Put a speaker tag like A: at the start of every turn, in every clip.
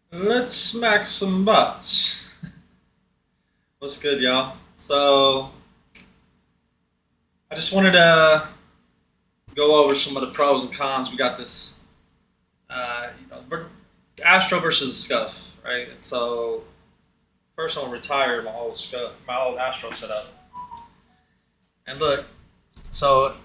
A: Let's smack some butts. What's good, y'all? So, I just wanted to go over some of the pros and cons. We got this, Astro versus SCUF, right? And so, first, I'm gonna retire my old SCUF, my old Astro setup. And look, so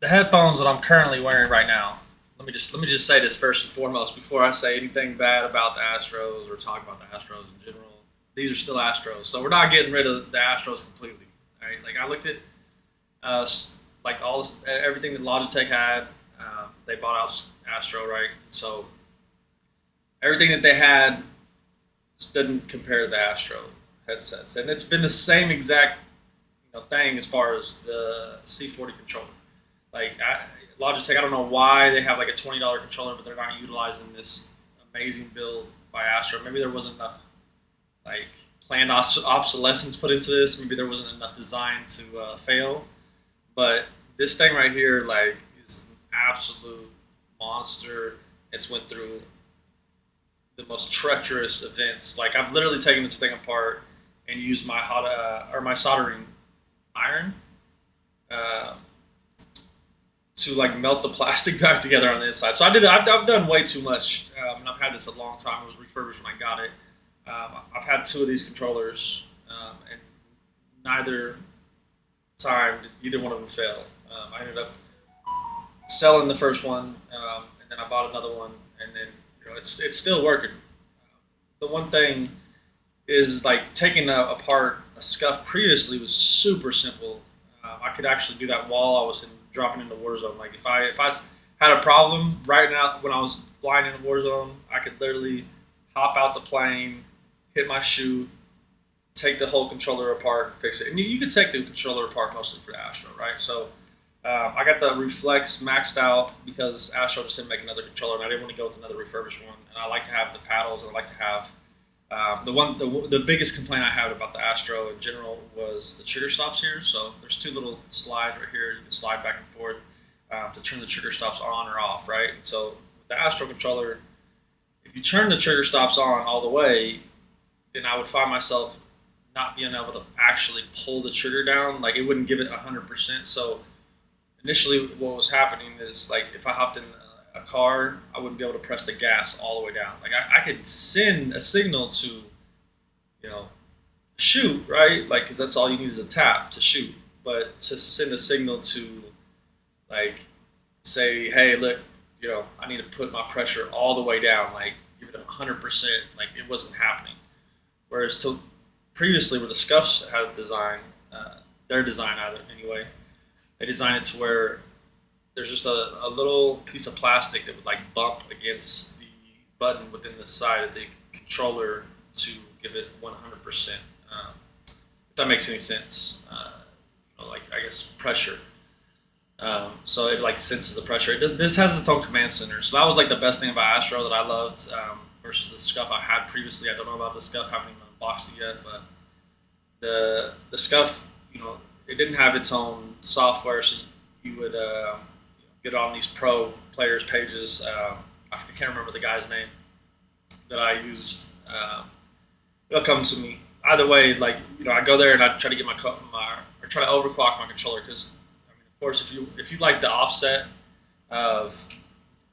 A: the headphones that I'm currently wearing right now. Let me just say this first and foremost before I say anything bad about the Astros or talk about the Astros in general. These are still Astros, so we're not getting rid of the Astros completely. All right, like I looked at like all this, everything that Logitech had. They bought out Astro, right? So everything that they had just didn't compare to the Astro headsets, and it's been the same exact thing as far as the C40 controller. Logitech, I don't know why they have like a $20 controller, but they're not utilizing this amazing build by Astro. Maybe there wasn't enough like planned obsolescence put into this. Maybe there wasn't enough design to fail. But this thing right here, like, is an absolute monster. It's went through the most treacherous events. Like I've literally taken this thing apart and used my my soldering iron uh, to like melt the plastic back together on the inside. So I've done way too much, and I've had this a long time. It was refurbished when I got it. I've had two of these controllers, and neither time did either one of them fail. I ended up selling the first one, and then I bought another one, and then it's still working. The one thing is like taking apart a scuff previously was super simple. I could actually do that while I was dropping into Warzone. Like if I had a problem right now when I was flying into Warzone, I could literally hop out the plane, hit my chute, take the whole controller apart and fix it. And you could take the controller apart mostly for the Astro, right? So I got the Reflex maxed out because Astro just didn't make another controller, and I didn't want to go with another refurbished one. And I like to have the paddles, and I like to have the biggest complaint I had about the Astro in general was the trigger stops here. So there's two little slides right here. You can slide back and forth to turn the trigger stops on or off, right? And so with the Astro controller, if you turn the trigger stops on all the way, then I would find myself not being able to actually pull the trigger down. Like it wouldn't give it 100%. So initially, what was happening is like if I hopped in a car, I wouldn't be able to press the gas all the way down. Like I could send a signal to, shoot, right? Like because that's all you need is a tap to shoot. But to send a signal to, like, say, hey, look, I need to put my pressure all the way down, like give it 100%. Like it wasn't happening. Whereas to previously, where the Scuffs had design, their design either anyway, they designed it to where there's just a little piece of plastic that would like bump against the button within the side of the controller to give it 100%. If that makes any sense, like I guess pressure. So it like senses the pressure. This has its own command center. So that was like the best thing about Astro that I loved versus the Scuff I had previously. I don't know about the Scuff, haven't even unboxed it yet, but the Scuff, it didn't have its own software, so you would get on these pro players pages. I can't remember the guy's name that I used. It'll come to me. Either way, like I go there and I try to get my or try to overclock my controller because, I mean, of course, if you like the offset of,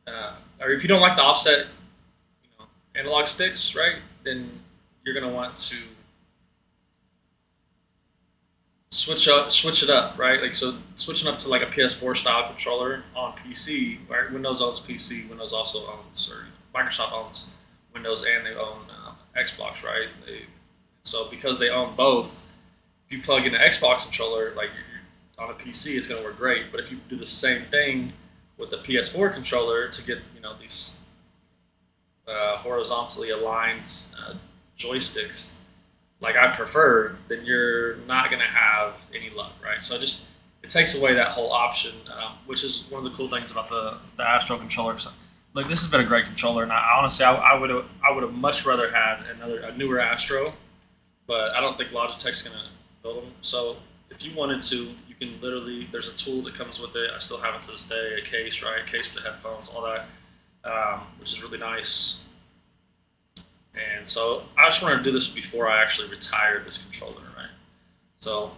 A: or if you don't like the offset, analog sticks, right? Then you're gonna want to switch it up, right? Like so, switching up to like a PS4 style controller on PC, right? Windows owns PC. Windows also owns, or Microsoft owns Windows, and they own Xbox, right? So because they own both, if you plug in an Xbox controller, like on a PC, it's going to work great. But if you do the same thing with the PS4 controller to get these horizontally aligned joysticks, like I prefer, then you're not going to have any luck, right? So it takes away that whole option, which is one of the cool things about the Astro controller. So, like this has been a great controller, and honestly I would have much rather had a newer Astro, but I don't think Logitech's going to build them. So if you wanted to, you can literally, there's a tool that comes with it. I still have it to this day, a case, right? A case for the headphones, all that, which is really nice. And so I just wanted to do this before I actually retired this controller, right? So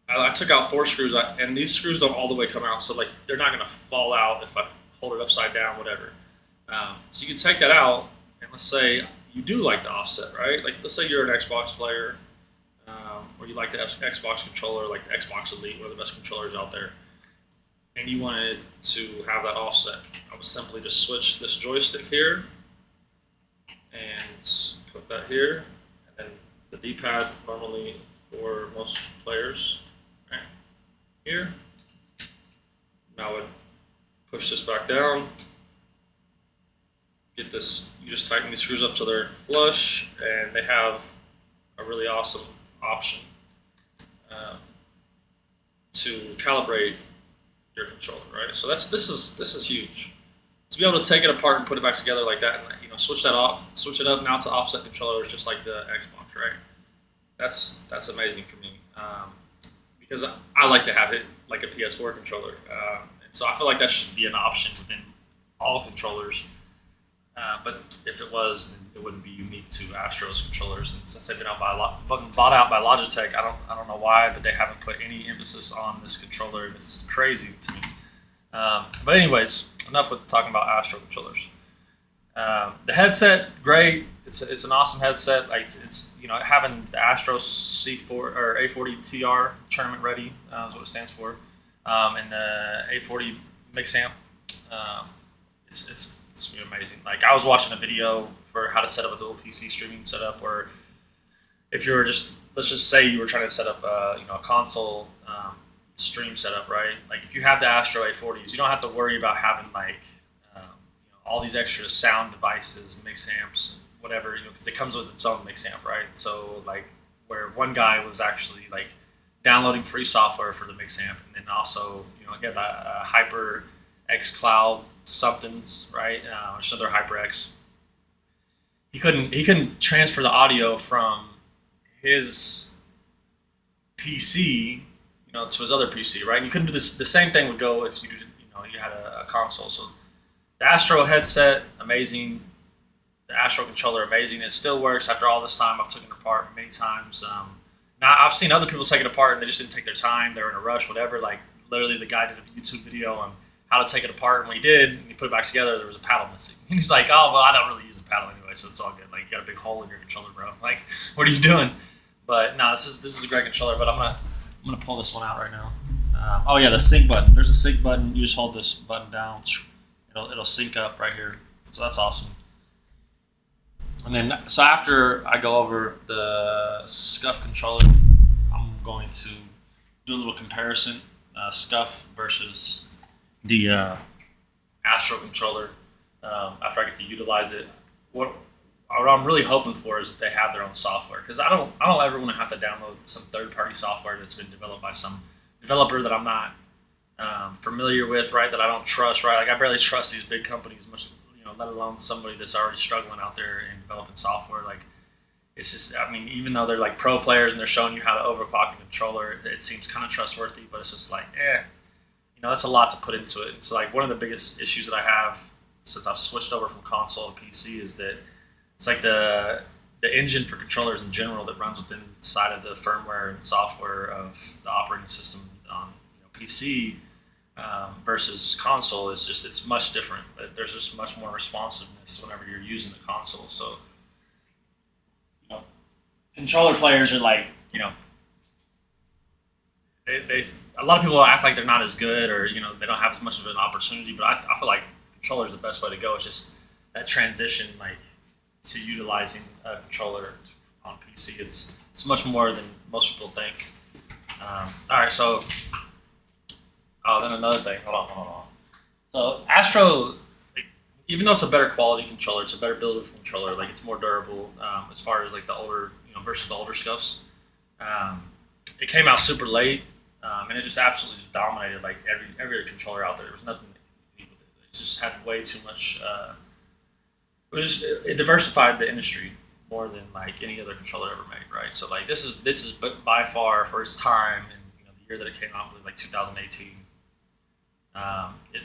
A: I took out 4 screws, and these screws don't all the way come out, so like they're not gonna fall out if I hold it upside down, whatever. So you can take that out, and let's say you do like the offset, right? Like let's say you're an Xbox player, or you like the Xbox controller, like the Xbox Elite, one of the best controllers out there, and you wanted to have that offset. I would simply just switch this joystick here, and put that here, and then the D-pad normally for most players, right here. Now I would push this back down, get this, you just tighten these screws up so they're flush, and they have a really awesome option to calibrate your controller, right? So this is huge. To be able to take it apart and put it back together like that, and switch that off, switch it up now to offset controllers, just like the Xbox, right? That's amazing for me, because I like to have it like a PS4 controller, and so I feel like that should be an option within all controllers. But if it was, then it wouldn't be unique to Astro's controllers. And since they've been bought out by Logitech, I don't know why, but they haven't put any emphasis on this controller. It's crazy to me. But anyways, enough with talking about Astro controllers. The headset, great. It's an awesome headset. Like it's having the Astro C4 or A40 TR tournament ready is what it stands for, and the A40 mix amp. It's amazing. Like I was watching a video for how to set up a dual PC streaming setup, where if you're let's just say you were trying to set up a console stream setup, right? Like if you have the Astro A40s, you don't have to worry about having like all these extra sound devices, mix amps, whatever, because it comes with its own mix amp, right? So like where one guy was actually like downloading free software for the mix amp, and then also he had that Hyper X Cloud somethings, right? Which another HyperX. He couldn't transfer the audio from his PC, to his other PC, right? And you couldn't do this. The same thing would go if you did, you had a console. So the Astro headset, amazing. The Astro controller, amazing. It still works after all this time. I've taken it apart many times. Now I've seen other people take it apart and they just didn't take their time. They were in a rush, whatever. Like literally, the guy did a YouTube video on how to take it apart, and when he did, and he put it back together, there was a paddle missing. And he's like, "Oh well, I don't really use a paddle anyway, so it's all good. Like you got a big hole in your controller, bro. Like, what are you doing?" But no, this is a great controller. But I'm gonna pull this one out right now. Oh yeah, the sync button. There's a sync button. You just hold this button down. It'll sync up right here. So that's awesome. And then so after I go over the SCUF controller, I'm going to do a little comparison, SCUF versus the Astro controller. After I get to utilize it, what I'm really hoping for is that they have their own software, because I don't ever want to have to download some third-party software that's been developed by some developer that I'm not familiar with, right? That I don't trust, right? Like I barely trust these big companies, much let alone somebody that's already struggling out there and developing software. Like it's just, I mean, even though they're like pro players and they're showing you how to overclock a controller, it seems kind of trustworthy, but it's just like, that's a lot to put into it. It's like one of the biggest issues that I have since I've switched over from console to PC is that it's like the engine for controllers in general that runs within inside of the firmware and software of the operating system on PC versus console is just, it's much different. There's just much more responsiveness whenever you're using the console. So controller players are like they a lot of people act like they're not as good, or they don't have as much of an opportunity, but I feel like controller is the best way to go. It's just that transition like to utilizing a controller on PC. It's much more than most people think. All right, so then another thing. Hold on. So Astro, even though it's a better quality controller, it's a better build of controller. Like it's more durable as far as like the older versus the older SCUFs. It came out super late, and it just absolutely just dominated like every other controller out there. There was nothing that could compete with it. It just had way too much. It diversified the industry more than like any other controller ever made, right? So like this is by far for its time, and the year that it came out, I believe like 2018.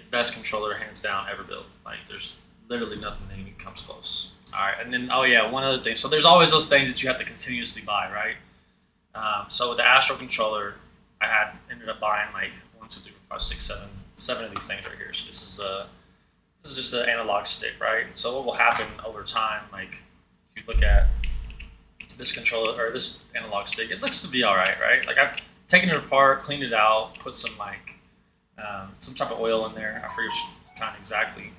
A: Best controller hands down ever built. Like there's literally nothing that even comes close. All right, and then oh yeah, one other thing. So there's always those things that you have to continuously buy, right? So with the Astro controller, I ended up buying like 1, 2, 3, 4, 5, 6, 7 of these things right here. So this is just an analog stick, right? And so what will happen over time, like if you look at this controller or this analog stick, it looks to be all right, right? Like I've taken it apart, cleaned it out, put some like some type of oil in there. I forget which kind exactly.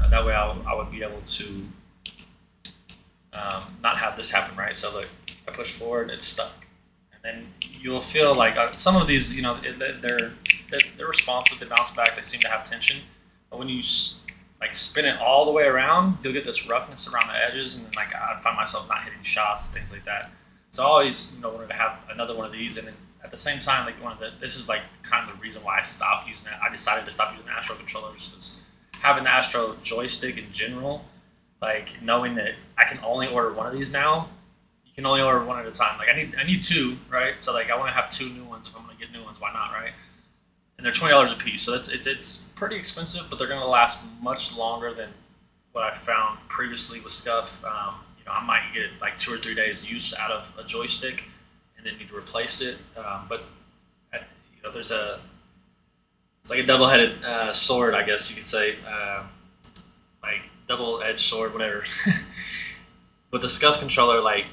A: That way I would be able to not have this happen, right? So look, I push forward, it's stuck. And then you'll feel like some of these, you know, they're responsive, they bounce back, they seem to have tension. But when you like spin it all the way around, you'll get this roughness around the edges, and then like I find myself not hitting shots, things like that. So I always, you know, wanted to have another one of these, and then at the same time, like this is like kind of the reason why I stopped using it. I decided to stop using Astro controllers because having the Astro joystick in general, like knowing that I can only order one of these now, you can only order one at a time. Like I need 2, right? So like I want to have 2 new ones. If I'm gonna get new ones, why not, right? And they're $20 a piece, so it's pretty expensive, but they're gonna last much longer than what I found previously with SCUF. You know, I might get like 2 or 3 days use out of a joystick, and then need to replace it. But you know, it's like a double-headed sword, I guess you could say, like double-edged sword, whatever. With the SCUF controller, like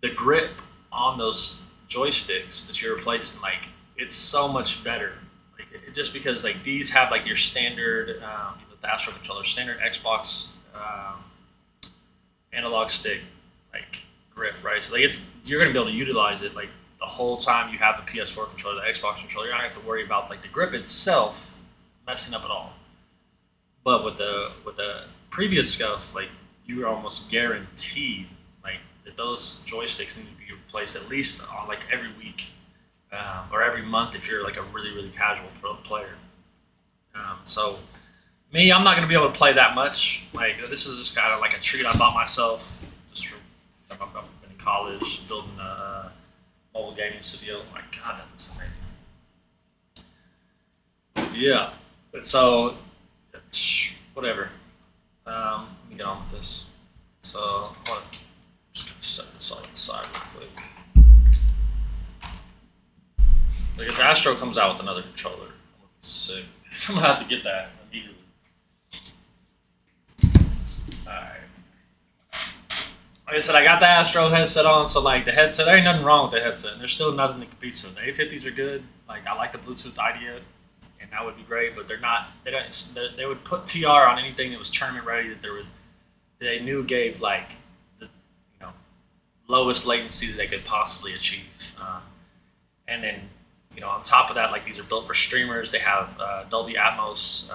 A: the grip on those joysticks that you're replacing, like it's so much better. Like just because like these have like your standard with the Astro controller, standard Xbox analog stick like grip, right? So like you're gonna be able to utilize it like the whole time you have the PS4 controller, the Xbox controller. You're not gonna have to worry about like the grip itself messing up at all. But with the previous SCUF, like you were almost guaranteed like that those joysticks need to be replaced at least on like every week or every month if you're like a really casual player. So me, I'm not gonna be able to play that much. Like this is just kind of like a treat I bought myself just for I've been in college building a mobile gaming studio. Oh my God, that looks amazing. Yeah, so whatever. Let me get on with this. So I'm just gonna set this on the side real quick. Like if Astro comes out with another controller, I'm gonna be sick. So I'm gonna have to get that immediately. Alright. Like I said, I got the Astro headset on, so like the headset, there ain't nothing wrong with the headset. And there's still nothing that competes with it. The A50s are good. Like I like the Bluetooth idea, and that would be great. But they're not. They would put TR on anything that was tournament ready that they knew gave like the lowest latency that they could possibly achieve. And then on top of that, like these are built for streamers. They have Dolby Atmos,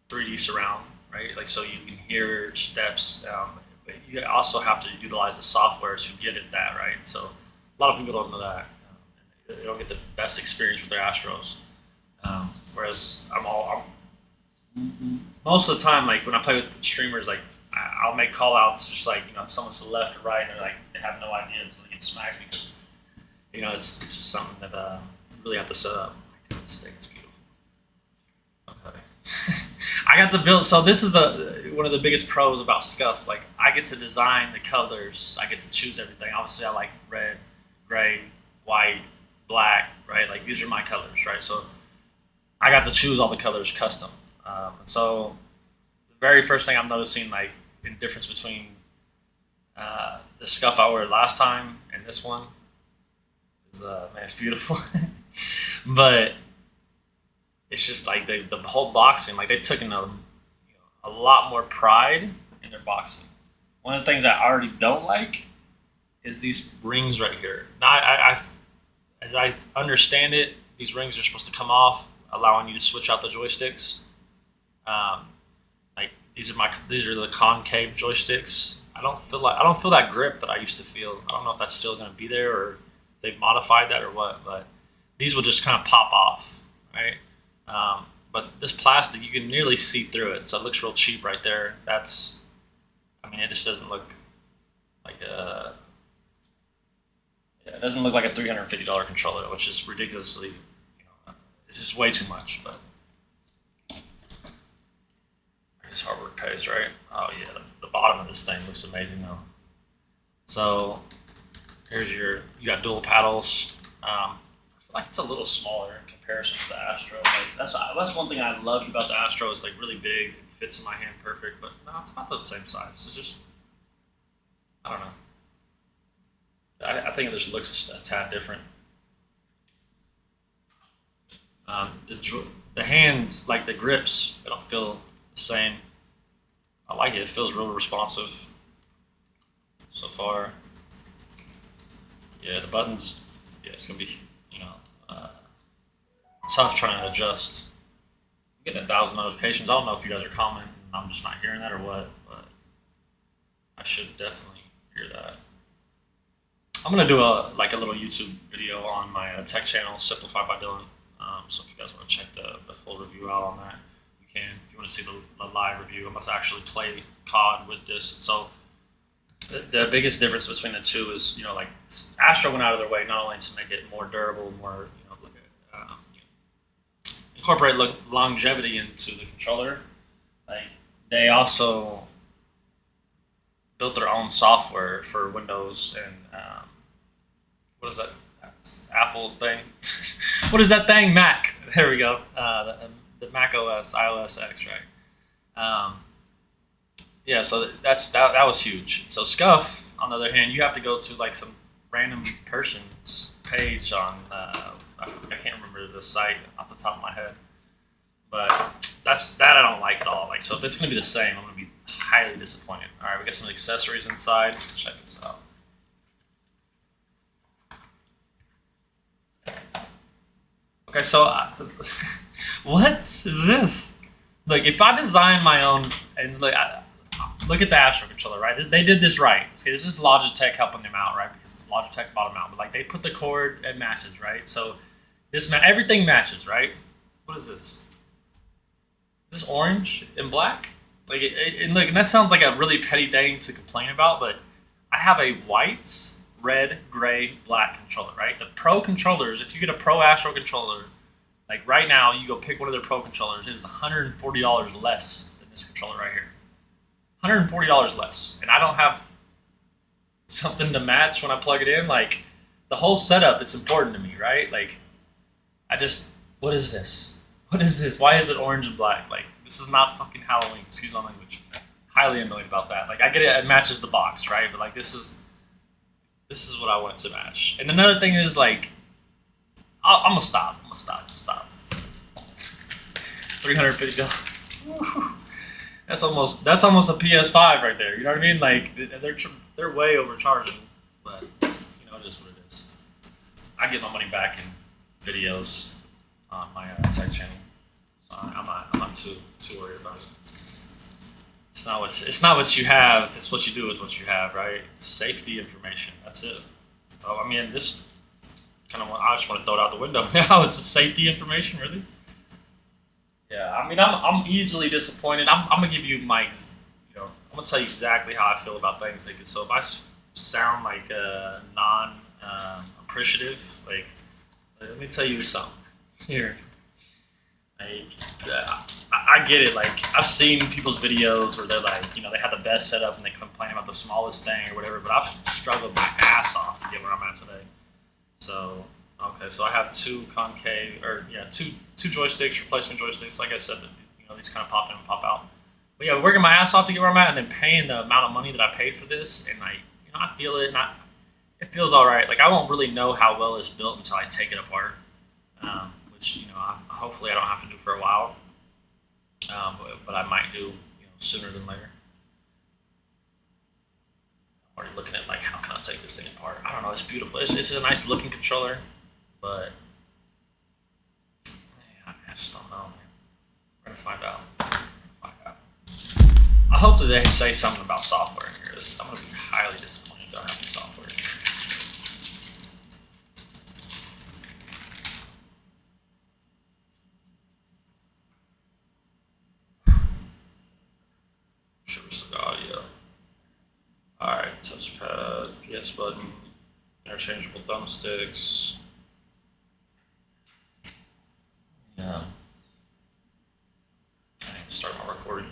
A: 3D surround, right? Like so you can hear steps. But you also have to utilize the software to get at that, right? So a lot of people don't know that. They don't get the best experience with their Astros. Whereas most of the time, like when I play with streamers, like I'll make call outs just like someone's to the left or right, and they're like they have no idea until they get smacked because it's just something that you really have to set up. My God, this thing is beautiful. Okay. I got to build, so this is one of the biggest pros about SCUF. Like I get to design the colors, I get to choose everything. Obviously I like red, gray, white, black, right? Like these are my colors, right? So I got to choose all the colors custom. And so the very first thing I'm noticing, like in difference between the SCUF I ordered last time and this one is, man, it's beautiful. But it's just like the whole boxing, like they've taken a lot more pride in their boxing. One of the things I already don't like is these rings right here. Now, as I understand it, these rings are supposed to come off, allowing you to switch out the joysticks. Like these are the concave joysticks. I don't feel that grip that I used to feel. I don't know if that's still going to be there or if they've modified that or what. But these will just kind of pop off, right? But this plastic, you can nearly see through it, so it looks real cheap right there. It just doesn't look like it doesn't look like a $350 controller, which is ridiculously, it's just way too much. But guess hard work pays, right? Oh yeah, the bottom of this thing looks amazing though. So here's you got dual paddles. I feel like it's a little smaller in comparison to the Astro. Like, that's one thing I love about the Astro, is like really big, it fits in my hand perfect, but no, it's not the same size. It's just, I don't know. I think it just looks a tad different. The hands, like the grips, they don't feel the same. I like it. It feels real responsive so far. Yeah, the buttons. Yeah, it's gonna be, you know, tough trying to adjust. I'm getting 1,000 notifications. I don't know if you guys are commenting. I'm just not hearing that or what, but I should definitely hear that. I'm gonna do a little YouTube video on my tech channel, Simplified by Dylan. So if you guys want to check the full review out on that, you can. If you want to see the live review, I'm about to actually play COD with this. And so the biggest difference between the two is, you know, like Astro went out of their way not only to make it more durable, more, you know, incorporate longevity into the controller. Like they also built their own software for Windows and what is that Apple thing? What is that thing? Mac. There we go. The Mac OS, iOS X, right? Yeah, so that was huge. So SCUF, on the other hand, you have to go to like some random person's page on I can't remember the site off the top of my head, but that I don't like at all. Like, so if it's gonna be the same, I'm gonna be highly disappointed. All right, we got some accessories inside. Let's check this out. Okay, so what is this? Like, if I design my own, and look at the Astro controller, right? They did this right. Okay, this is Logitech helping them out, right? Because Logitech bought them out, but like they put the cord, it matches, right? So everything matches, right? What is this? Is this orange and black? Like, and that sounds like a really petty thing to complain about, but I have a white, red, gray, black controller, right? The Pro controllers, if you get a Pro Astro controller, like right now, you go pick one of their Pro controllers, it is $140 less than this controller right here. $140 less. And I don't have something to match when I plug it in. Like, the whole setup, it's important to me, right? Like, what is this? What is this? Why is it orange and black? Like, this is not fucking Halloween, excuse my language. Highly annoyed about that. Like, I get it matches the box, right? But like, this is what I want it to match. And another thing is, like, I'm gonna stop. $350. That's almost a PS5 right there. You know what I mean? Like, they're way overcharging, but you know, it is what it is. I get my money back in videos on my side channel, so I'm not too worried about it. It's not what you have. It's what you do with what you have, right? Safety information. That's it. Oh, I mean, this kind of. I just want to throw it out the window now. It's a safety information, really. Yeah, I mean, I'm easily disappointed. I'm gonna give you my, you know, I'm gonna tell you exactly how I feel about things. Like, so if I sound like non-appreciative, like, let me tell you something here. Like, I get it. Like, I've seen people's videos where they're like, you know, they have the best setup and they complain about the smallest thing or whatever. But I've struggled my ass off to get where I'm at today. So. Okay, so I have two joysticks, replacement joysticks. Like I said, you know, these kind of pop in and pop out. But yeah, working my ass off to get where I'm at, and then paying the amount of money that I paid for this, and I feel it, and it feels all right. Like, I won't really know how well it's built until I take it apart, which, you know, hopefully I don't have to do for a while. But I might do, you know, sooner than later. I'm already looking at, like, how can I take this thing apart? I don't know. It's beautiful. It's a nice looking controller. But man, I just don't know, man. We're gonna find out. I hope that they say something about software in here. I'm gonna be highly disappointed if I don't have any software. Shows the audio. Alright, touchpad, PS button, interchangeable thumbsticks. Yeah. I need to start my recording.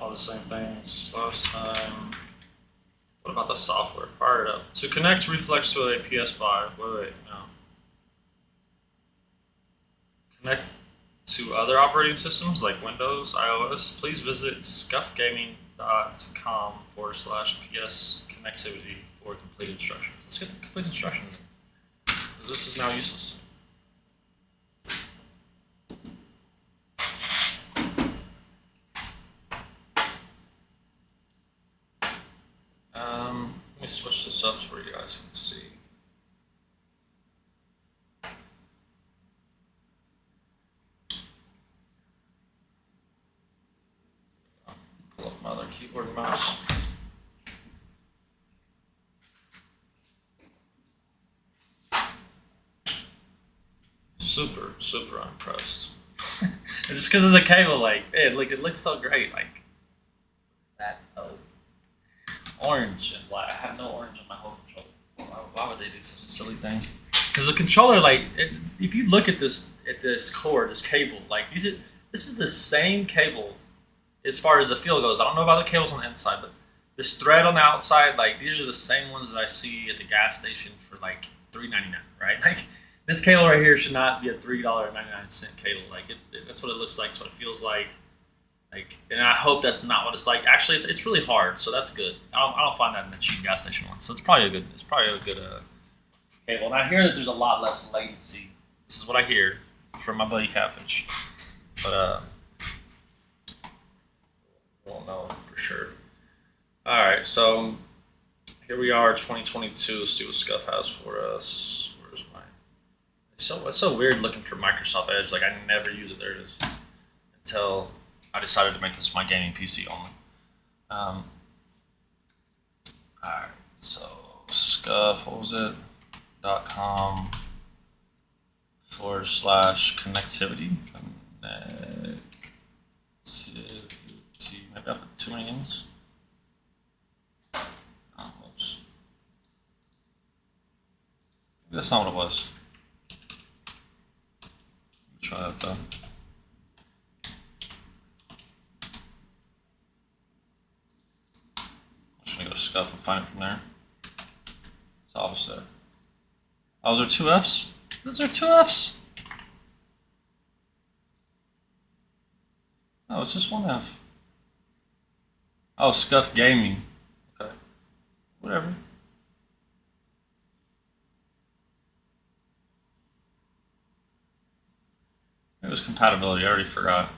A: all the same things last time. What about the software? Fire it up. To connect Reflex to a PS5. Wait, no. Connect to other operating systems like Windows, iOS. Please visit scufgaming.com/PS connectivity for complete instructions. Let's get the complete instructions. This is now useless. Let me switch this up so you guys can see. Pull up my other keyboard and mouse. Super unimpressed. Just because of the cable, like, man, like, it looks so great. Like, that orange and black. I have no orange on my whole controller. Why would they do such a silly thing? Because the controller, like, if you look at this cord, this cable, like, this is the same cable as far as the feel goes. I don't know about the cables on the inside, but this thread on the outside, like, these are the same ones that I see at the gas station for like $3.99, right? Like, this cable right here should not be a $3.99 cable. Like, that's what it looks like. That's what it feels like. Like, and I hope that's not what it's like. Actually, it's really hard, so that's good. I don't find that in the cheap gas station one, so it's probably a good cable. And I hear that there's a lot less latency. This is what I hear from my buddy Catfish, but I won't know for sure. All right, so here we are, 2022. Let's see what SCUF has for us. Where's my? It's so weird looking for Microsoft Edge. Like, I never use it. There it is. Until I decided to make this my gaming PC only. Alright, so SCUF, what was it? .com/connectivity. Maybe I put too many ins. Oh, whoops. Maybe that's not what it was. Let me try that though. I'm just gonna go to SCUF and find it from there. It's obviously there. Oh, is there two Fs? Is there two Fs? Oh, it's just one F. Oh, SCUF Gaming. Okay. Whatever. It was compatibility, I already forgot.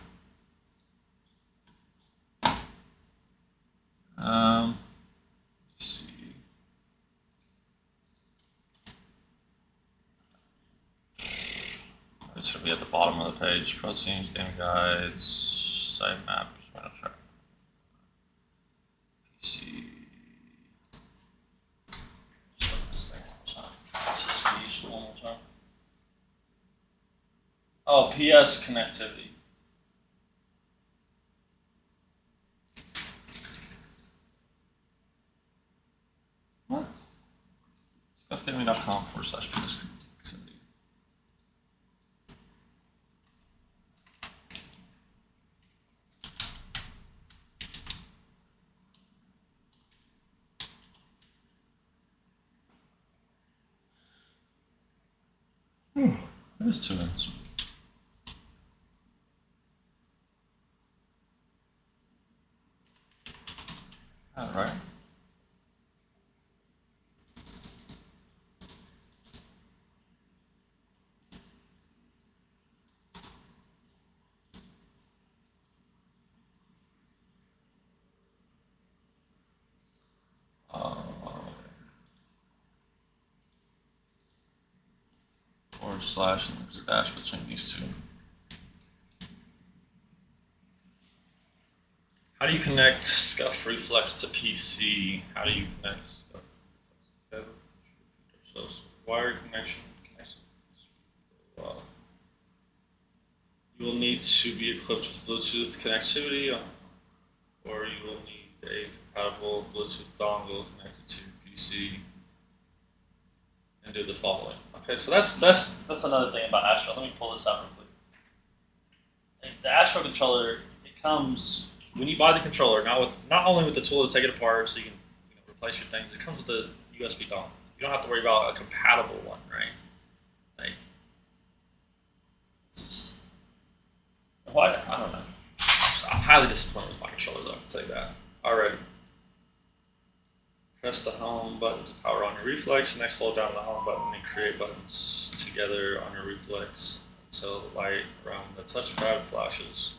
A: Let's see. It's gonna be at the bottom of the page. Pro teams, game guides, site map, PC. Just look at this thing one more time. Oh, PS connectivity. What? SCUFgaming.com/PS connectivity. There's two ends. All right. / and there's a dash between these two. How do you connect SCUF Reflex to PC? How do you connect SCUF Reflex? So wired connection. You will need to be equipped with Bluetooth connectivity, or you will need a compatible Bluetooth dongle connected to your PC. And do the following. Okay, so that's another thing about Astro. Let me pull this out real quick. The Astro controller, it comes when you buy the controller, not only with the tool to take it apart so you can replace your things, it comes with a USB dongle. You don't have to worry about a compatible one, right? Like, what? I don't know. I'm highly disappointed with my controller, though. I can tell you that already. Press the home button to power on your reflex. Next, hold down the home button and create buttons together on your reflex until the light around the touchpad flashes.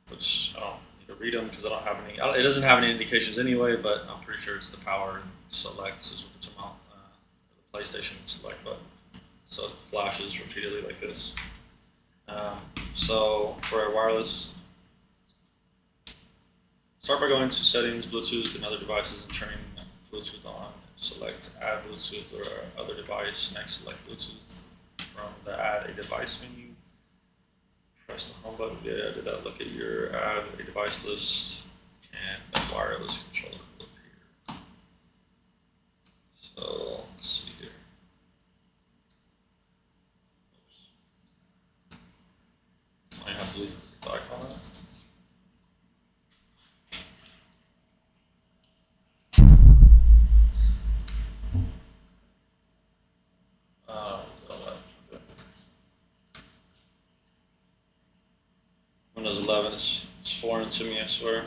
A: Which I don't need to read them because I don't have any. It doesn't have any indications anyway, but I'm pretty sure it's the power and select is what it's about. The PlayStation select button, so it flashes repeatedly like this. So for our wireless, start by going to settings, Bluetooth, and other devices, and turning Bluetooth on. Select add Bluetooth or other device. Next, select Bluetooth from the add a device menu. Press the home button. Yeah, did that? Look at your add a device list, and the wireless controller will appear. So let's see here. Oops. I have Bluetooth icon on it. Windows 11 is foreign to me, I swear.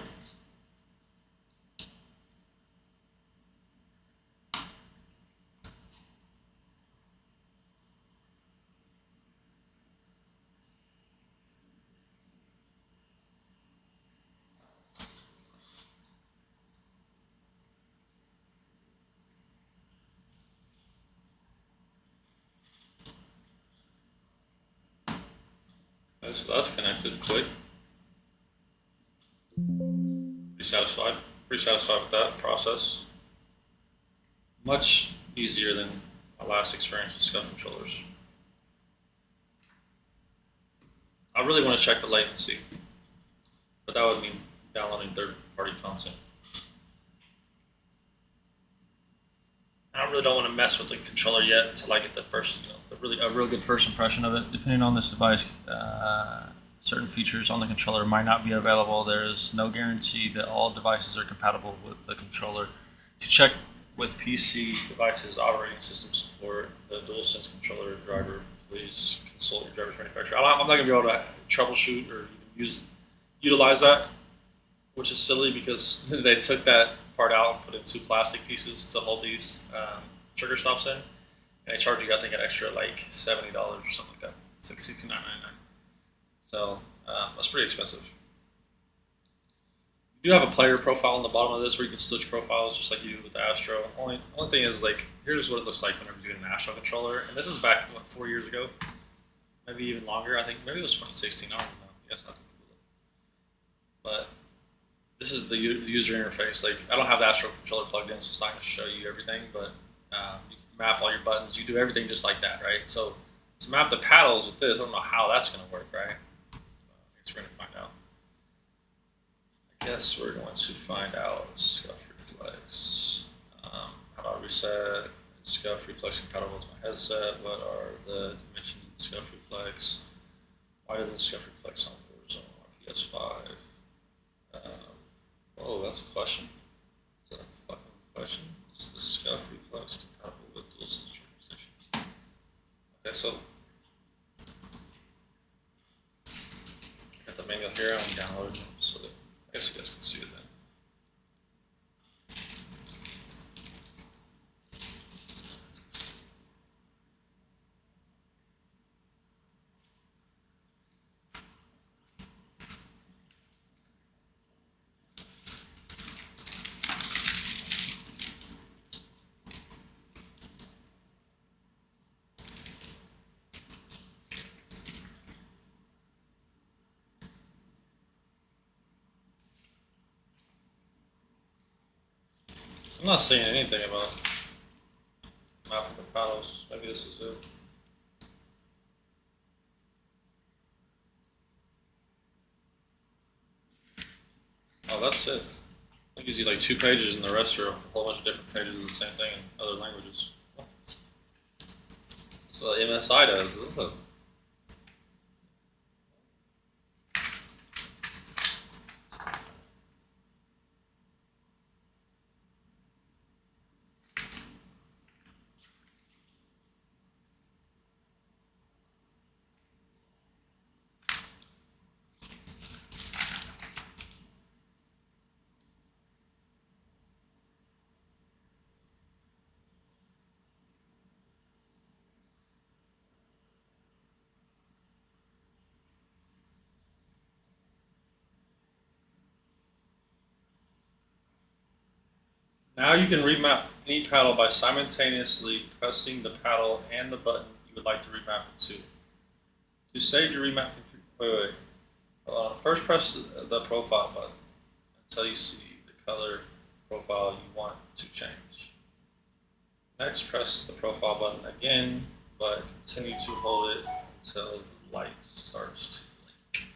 A: Okay, so that's connected quick. Pretty satisfied with that process. Much easier than my last experience with SCUF controllers. I really want to check the latency, but that would mean downloading third-party content. I really don't want to mess with the controller yet until I get the first, a real good first impression of it. Depending on this device, certain features on the controller might not be available. There is no guarantee that all devices are compatible with the controller. To check with PC devices, operating system support, the DualSense controller driver, please consult your driver's manufacturer. I'm not going to be able to troubleshoot or even utilize that, which is silly because they took that part out and put in 2 plastic pieces to hold these trigger stops in, and they charge you, I think, an extra like $70 or something like that. It's like $69.99. So that's pretty expensive. You do have a player profile on the bottom of this where you can switch profiles just like you do with the Astro. Only thing is, like, here's what it looks like whenever you're doing an Astro controller, and this is back, what, 4 years ago? Maybe even longer. I think maybe it was 2016. I don't know. Yes, I think it was. But this is the user interface. Like, I don't have the Astro controller plugged in, so it's not going to show you everything, but you can map all your buttons. You do everything just like that, right? So to map the paddles with this, I don't know how that's going to work, right? I guess we're going to find out. I guess we're going to find out. SCUF Reflex. How do I reset? Is SCUF Reflex compatible with my headset? What are the dimensions of the SCUF Reflex? Why doesn't SCUF Reflex on Warzone or PS5? Oh, that's a question. Is that a fucking question? Is the SCUF Reflex compatible with DualSense trigger stations? Okay, so I got the manual here. I'm downloading them, so that I guess you guys can see it then. I'm not saying anything about mapping the paddles. Maybe this is it. Oh, that's it. It gives you like 2 pages, and the rest are a whole bunch of different pages of the same thing in other languages. That's what MSI does. This is a Now you can remap any paddle by simultaneously pressing the paddle and the button you would like to remap it to. To save your remap, wait. First press the profile button until you see the color profile you want to change. Next, press the profile button again, but continue to hold it until the light starts to blink.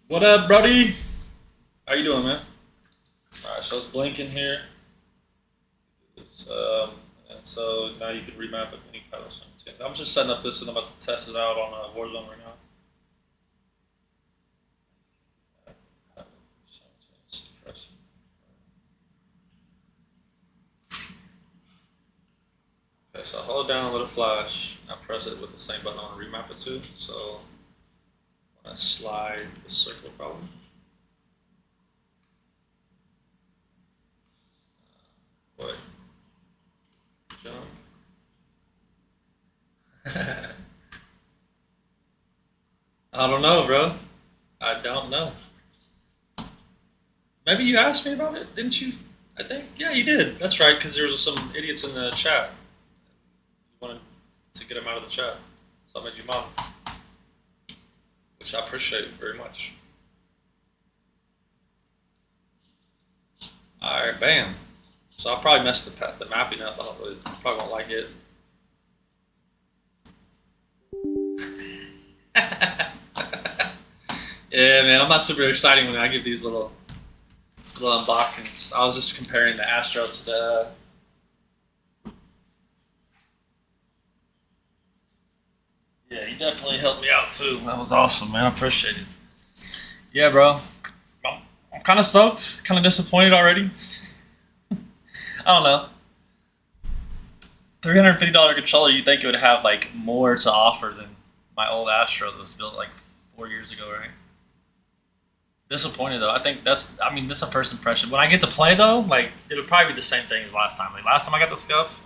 A: What up, Brody? How you doing, man? Alright, so it's blinking here. And so now you can remap it any color. I'm just setting up this and I'm about to test it out on Warzone right now. Okay, so hold it down, let it flash. Now press it with the same button I want to remap it to. So when I slide the circle probably. Wait. Jump. I don't know, bro. I don't know. Maybe you asked me about it, didn't you? I think, yeah, you did. That's right, because there was some idiots in the chat. You wanted to get them out of the chat, so I made you mod, which I appreciate very much. All right, bam. So I'll probably mess the mapping up. I probably won't like it. Yeah, man, I'm not super exciting when I give these little unboxings. I was just comparing the Astro to the... Yeah, you definitely helped me out too. That was awesome, man. I appreciate it. Yeah, bro. I'm kind of stoked, kind of disappointed already. I don't know. $350 controller, you'd think it would have like more to offer than my old Astro that was built like 4 years ago, right? Disappointed though. I think that's a first impression. When I get to play though, like it'll probably be the same thing as last time. Like last time I got the SCUF.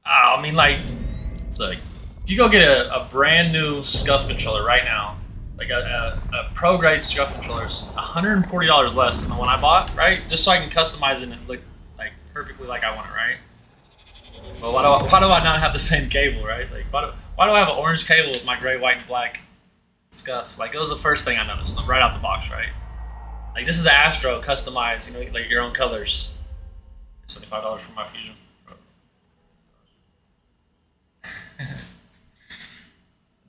A: I mean, like, look, if you go get a brand new SCUF controller right now, like a pro grade SCUF controller is $140 less than the one I bought, right? Just so I can customize it and look like perfectly like I want it, right? Well, why do I not have the same cable, right? Like, why do I have an orange cable with my gray, white, and black SCUFs? Like, it was the first thing I noticed, like, right out the box, right? Like, this is an Astro customized, you know, like your own colors. $75 for my Fusion.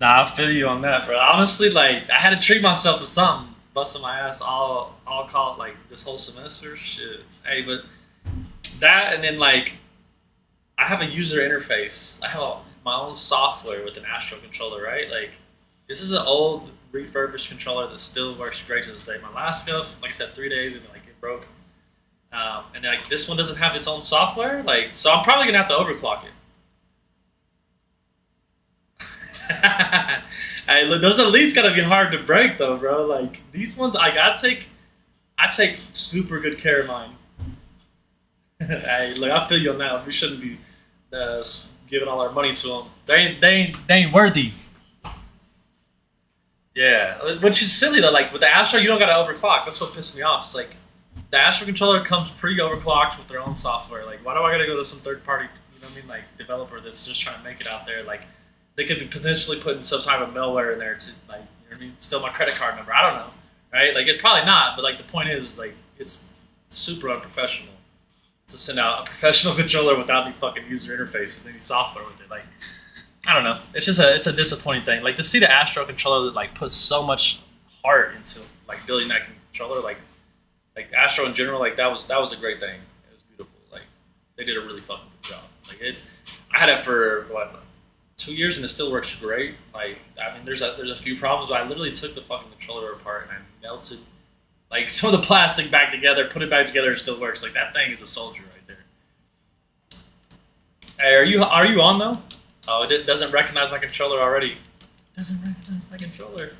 A: Nah, I feel you on that, bro. Honestly, like, I had to treat myself to something. Busting my ass all call it, like, this whole semester. Shit. Hey, but that, and then, like, I have a user interface. I have my own software with an Astro controller, right? Like, this is an old refurbished controller that still works great to this day. My last SCUF, like I said, 3 days and like it broke. And like this one doesn't have its own software, like, so I'm probably gonna have to overclock it. Hey, look, those elites gotta be hard to break though, bro. Like these ones, like I take super good care of mine. Hey, look, I feel you on that. We shouldn't be giving all our money to them. They ain't worthy. Yeah, which is silly though. Like with the Astro, you don't gotta overclock. That's what pissed me off. It's like the Astro controller comes pre-overclocked with their own software. Like, why do I gotta go to some third-party, you know what I mean, like developer that's just trying to make it out there? Like, they could be potentially putting some type of malware in there to, like, you know what I mean, steal my credit card number. I don't know, right? Like, it's probably not, but like the point is like it's super unprofessional to send out a professional controller without any fucking user interface and any software with it. Like, I don't know. It's just it's a disappointing thing. Like to see the Astro controller that like puts so much heart into like building that controller, like Astro in general, like that was a great thing. It was beautiful. Like they did a really fucking good job. Like I had it for what, 2 years and it still works great. Like I mean, there's a few problems, but I literally took the fucking controller apart and I melted like some of the plastic back together, put it back together, and it still works. Like that thing is a soldier right there. Hey, are you on though? Oh, it doesn't recognize my controller already. It doesn't recognize my controller.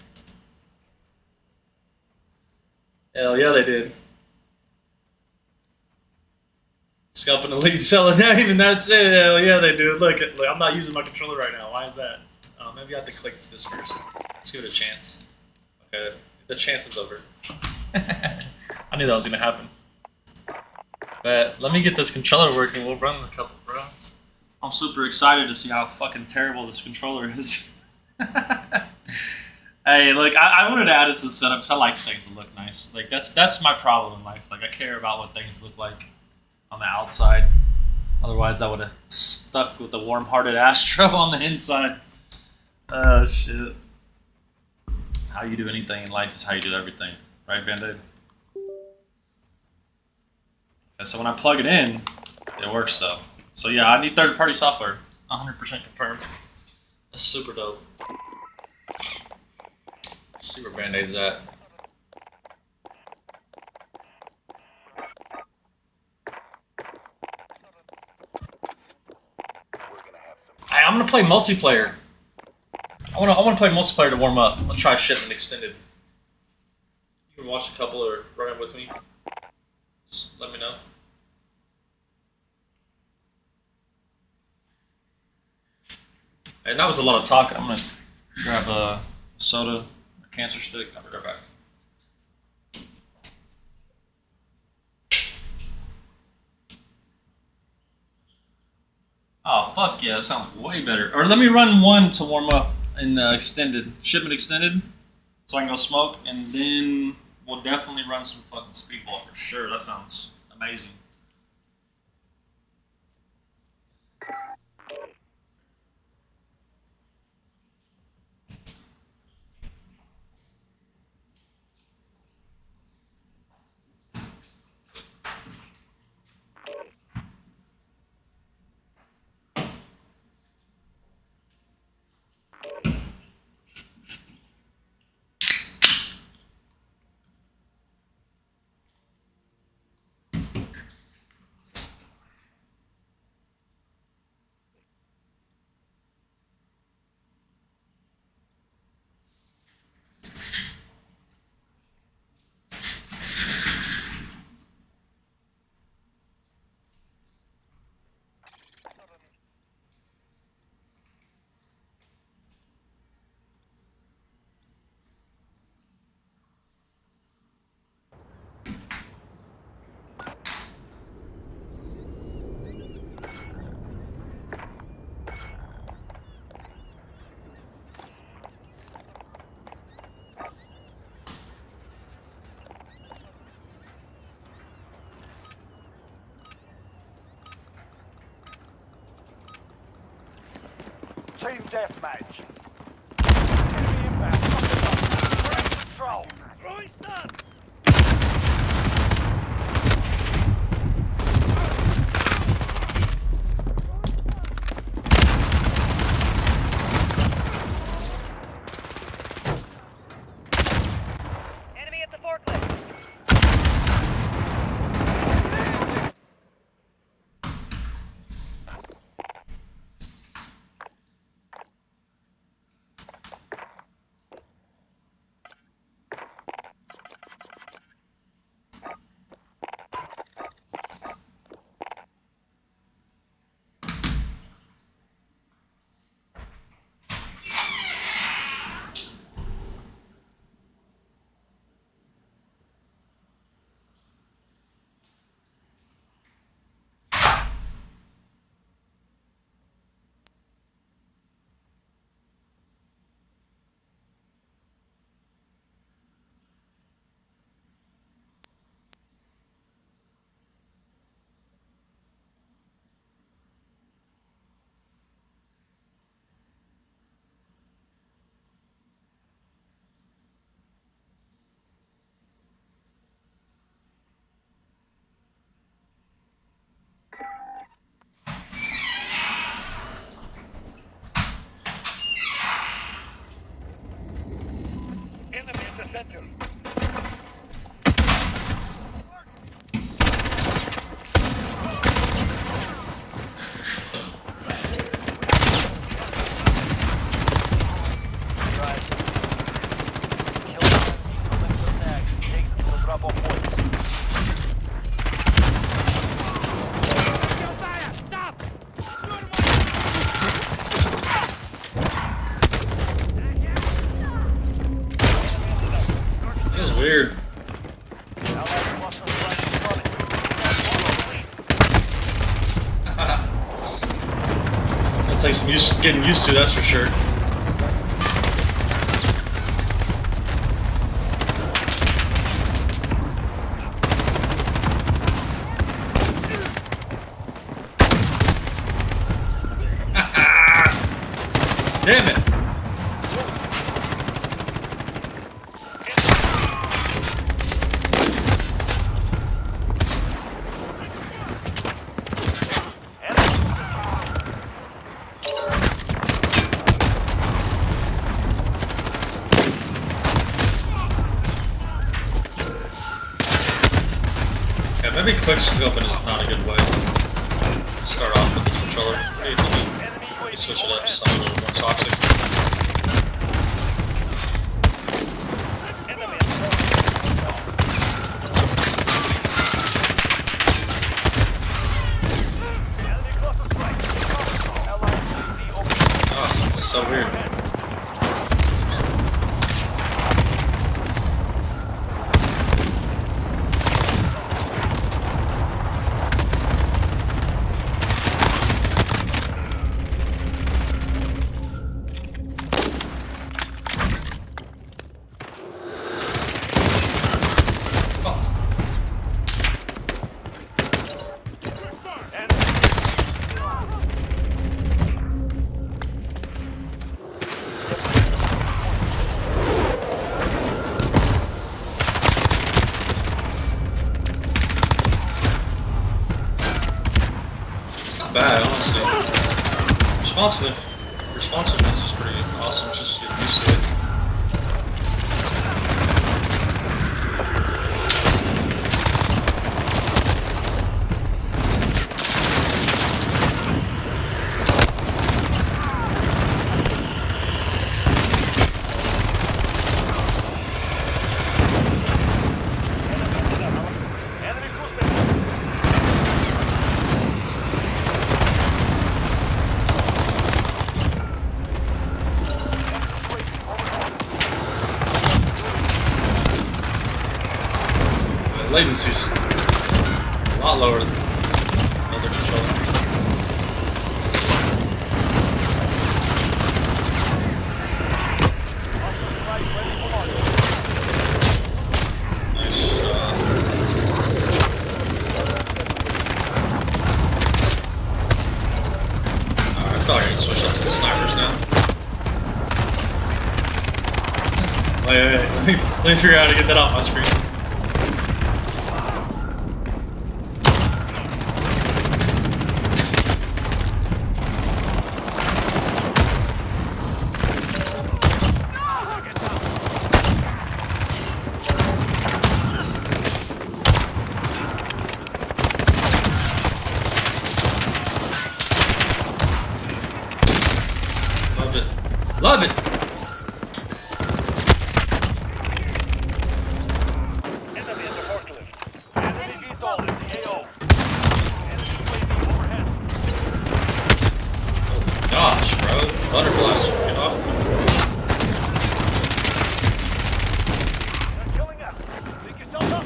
A: Hell yeah, they did. Scalping the lead seller name, and that's it. Hell yeah, they do. Look, I'm not using my controller right now. Why is that? Maybe I have to click this first. Let's give it a chance. Okay, the chance is over. I knew that was gonna happen. But let me get this controller working. We'll run a couple, bro. I'm super excited to see how fucking terrible this controller is. Hey, look, I wanted to add this to the setup because I like things to look nice. Like that's my problem in life. Like I care about what things look like on the outside. Otherwise, I would have stuck with the warm-hearted Astro on the inside. Oh shit! How you do anything in life is how you do everything, right, Band-Aid? And so when I plug it in, it works though. So yeah, I need third-party software. 100% confirmed. That's super dope. Let's see where Band-Aid's at. I'm gonna play multiplayer. I wanna play multiplayer to warm up. Let's try Shipment Extended. You can watch a couple or run it with me. Just let me know. And that was a lot of talk. I'm gonna grab a soda, a cancer stick. I'll be right back. Oh fuck yeah, that sounds way better. Or let me run one to warm up in extended, Shipment Extended, so I can go smoke, and then we'll definitely run some fucking speedball for sure. That sounds amazing.
B: Team deathmatch. Enemy inbound. Direct control. Throwing stun.
C: Enemy at the forklift.
B: Hostile flash incoming.
A: That takes some getting used to, that's for sure. Damn it! Yeah, maybe quick scoping is not a good way to start off with this controller. Maybe switch it up to something a little more toxic. Oh, it's so weird. Bad, honestly. Responsiveness is pretty awesome, just get used to it. Latency's a lot lower than other controller. Nice shot. Alright, I feel like I can switch up to the snipers now. Wait. Let me figure out how to get that off my screen. Love it!
B: Enemy at the forklift. Enemy VTOL at the AO. Enemy UAV overhead.
A: Oh gosh, bro. Butterflies, get off.
B: They're killing us. Pick yourself up.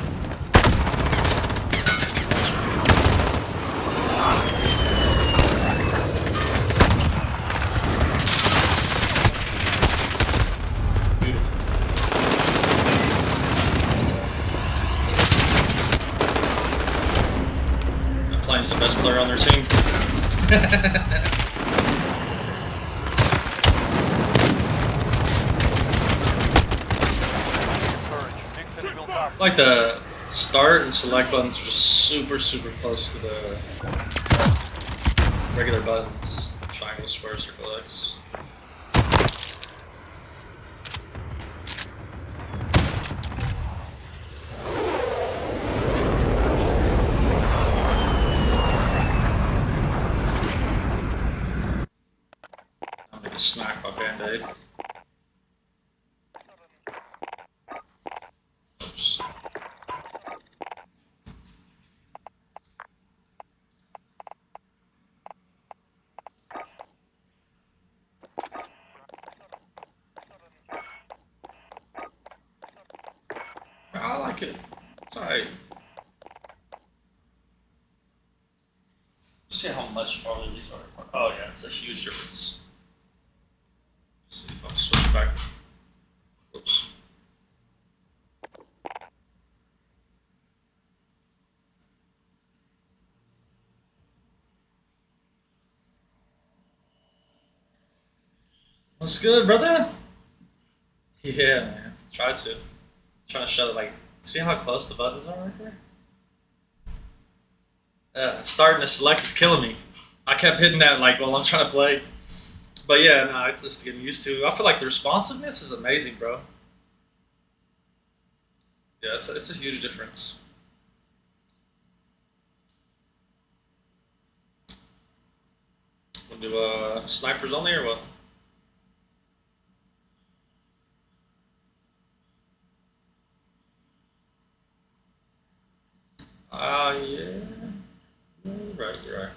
A: Plane's the best player on their team. Like the start and select buttons are just super close to the regular buttons. Triangle, square, circle, X. I'm gonna get smacked by Band-Aid. Oops. I like it. It's alright. See how much farther these are apart. Oh yeah, it's a huge difference. Let's see if I'm switching back. Oops. What's good, brother? Yeah, man. Try to. Trying to shut it, like, see how close the buttons are right there? Starting to select is killing me. I kept hitting that, like, while I'm trying to play. But yeah, no, it's just getting used to. I feel like the responsiveness is amazing, bro. Yeah, it's a huge difference. We'll do snipers only or what? Yeah. You're right.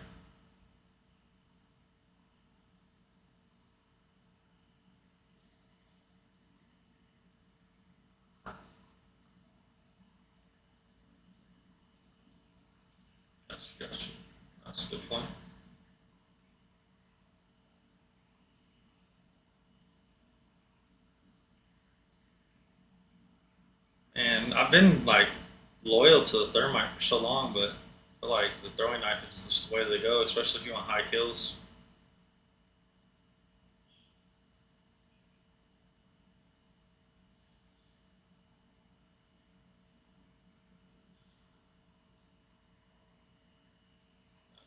A: Gotcha. That's a good point. And I've been, like, loyal to the thermite for so long, but I feel like the throwing knife is just the way to go, especially if you want high kills.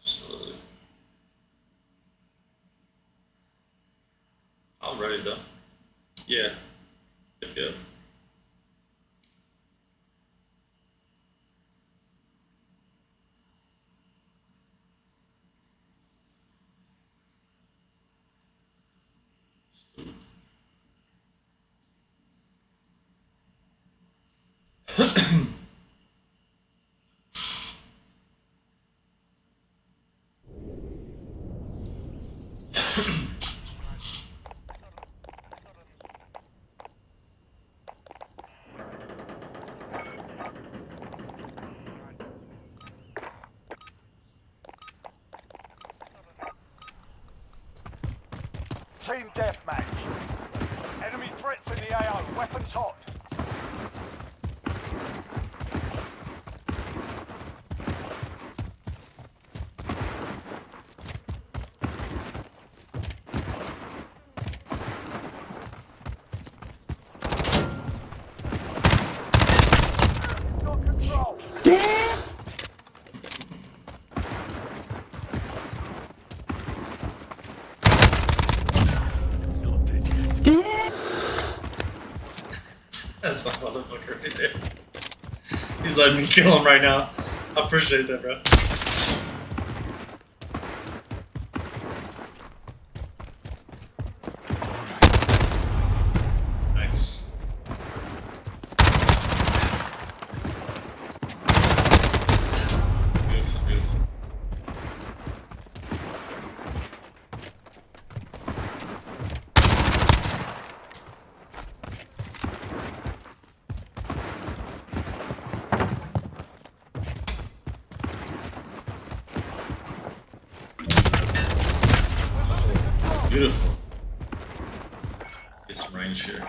A: Absolutely. I'm ready though. Yeah. Good.
B: Team deathmatch. Enemy threats in the AO. Weapons hot. Got control.
A: That's my motherfucker right there. He's letting me kill him right now. I appreciate that, bro. Nice. Beautiful. Beautiful. Get some range here.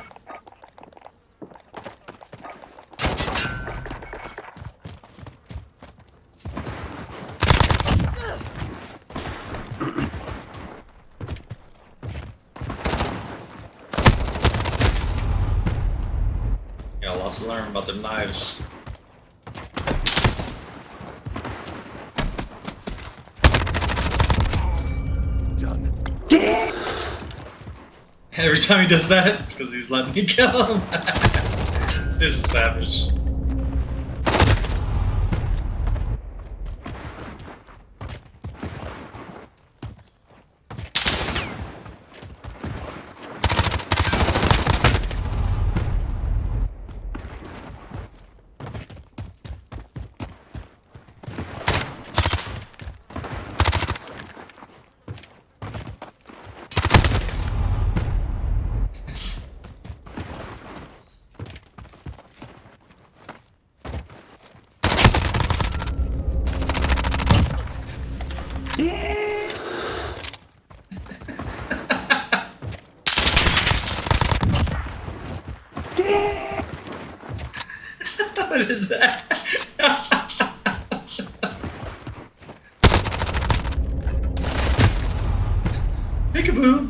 A: Got lots to learn about them knives. Every time he does that, it's because he's letting me kill him. This dude's a savage. What is that? Peekaboo!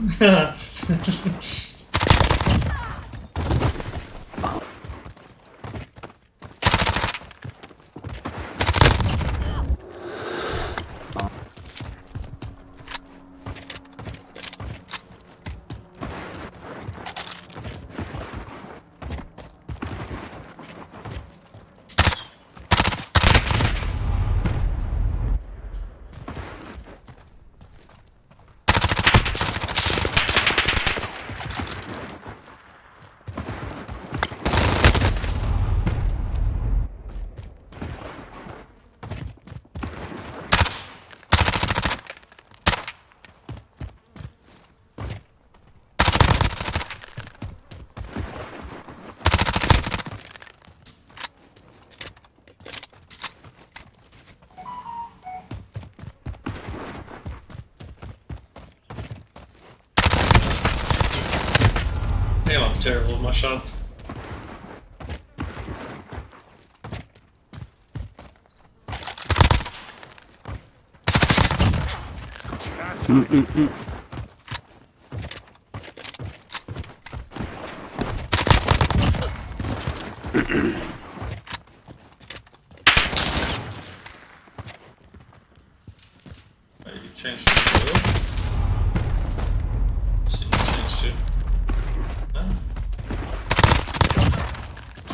A: Damn, I'm terrible with my shots. Hey, you changed it. See, you changed it. No?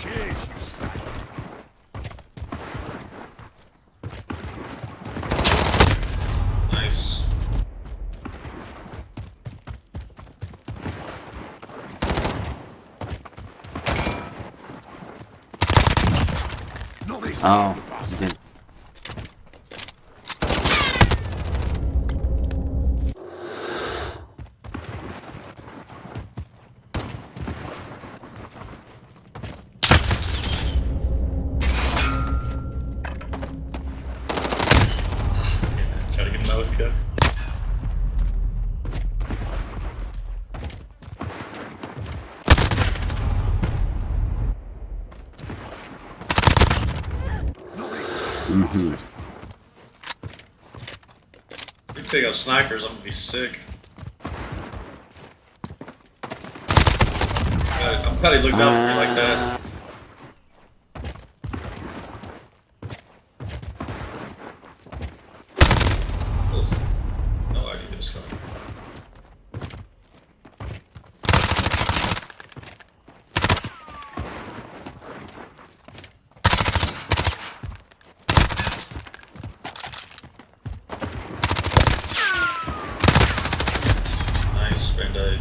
B: Cheers, you slack.
A: Nice.
B: Not this
D: Oh,
B: time, you
D: you
B: bastard.
D: did.
A: Try to get another cut.
B: Not this time, you
D: Mhm.
B: bastard.
A: If we pick up snipers, I'm gonna be sick. I'm glad he looked out for me like that. Oof. No idea he was coming. Nice, Band-Aid.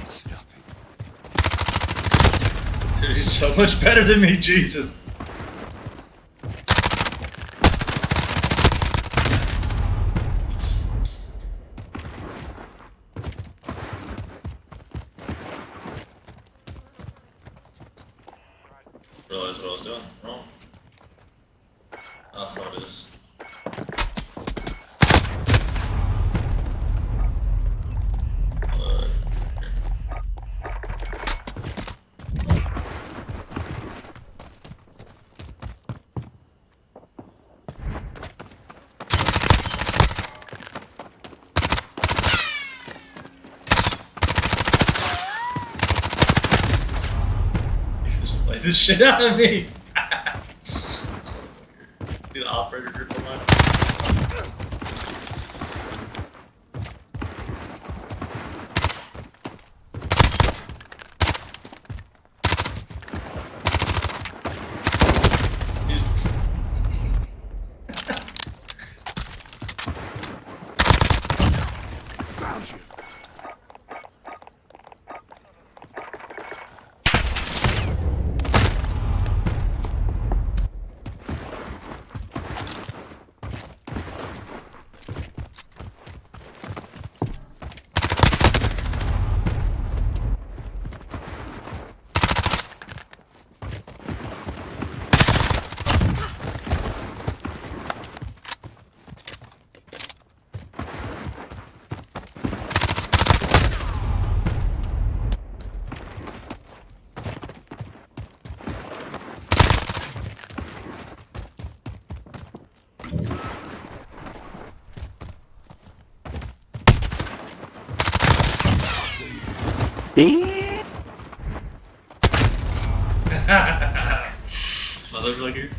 B: It's nothing.
A: Dude, he's so much better than me, Jesus. Realize what I was doing wrong. Oh, no, it is. He just played the shit out of me. That's what weird. Do the operator grip on mine. He's
B: Found you.
A: Motherfucker.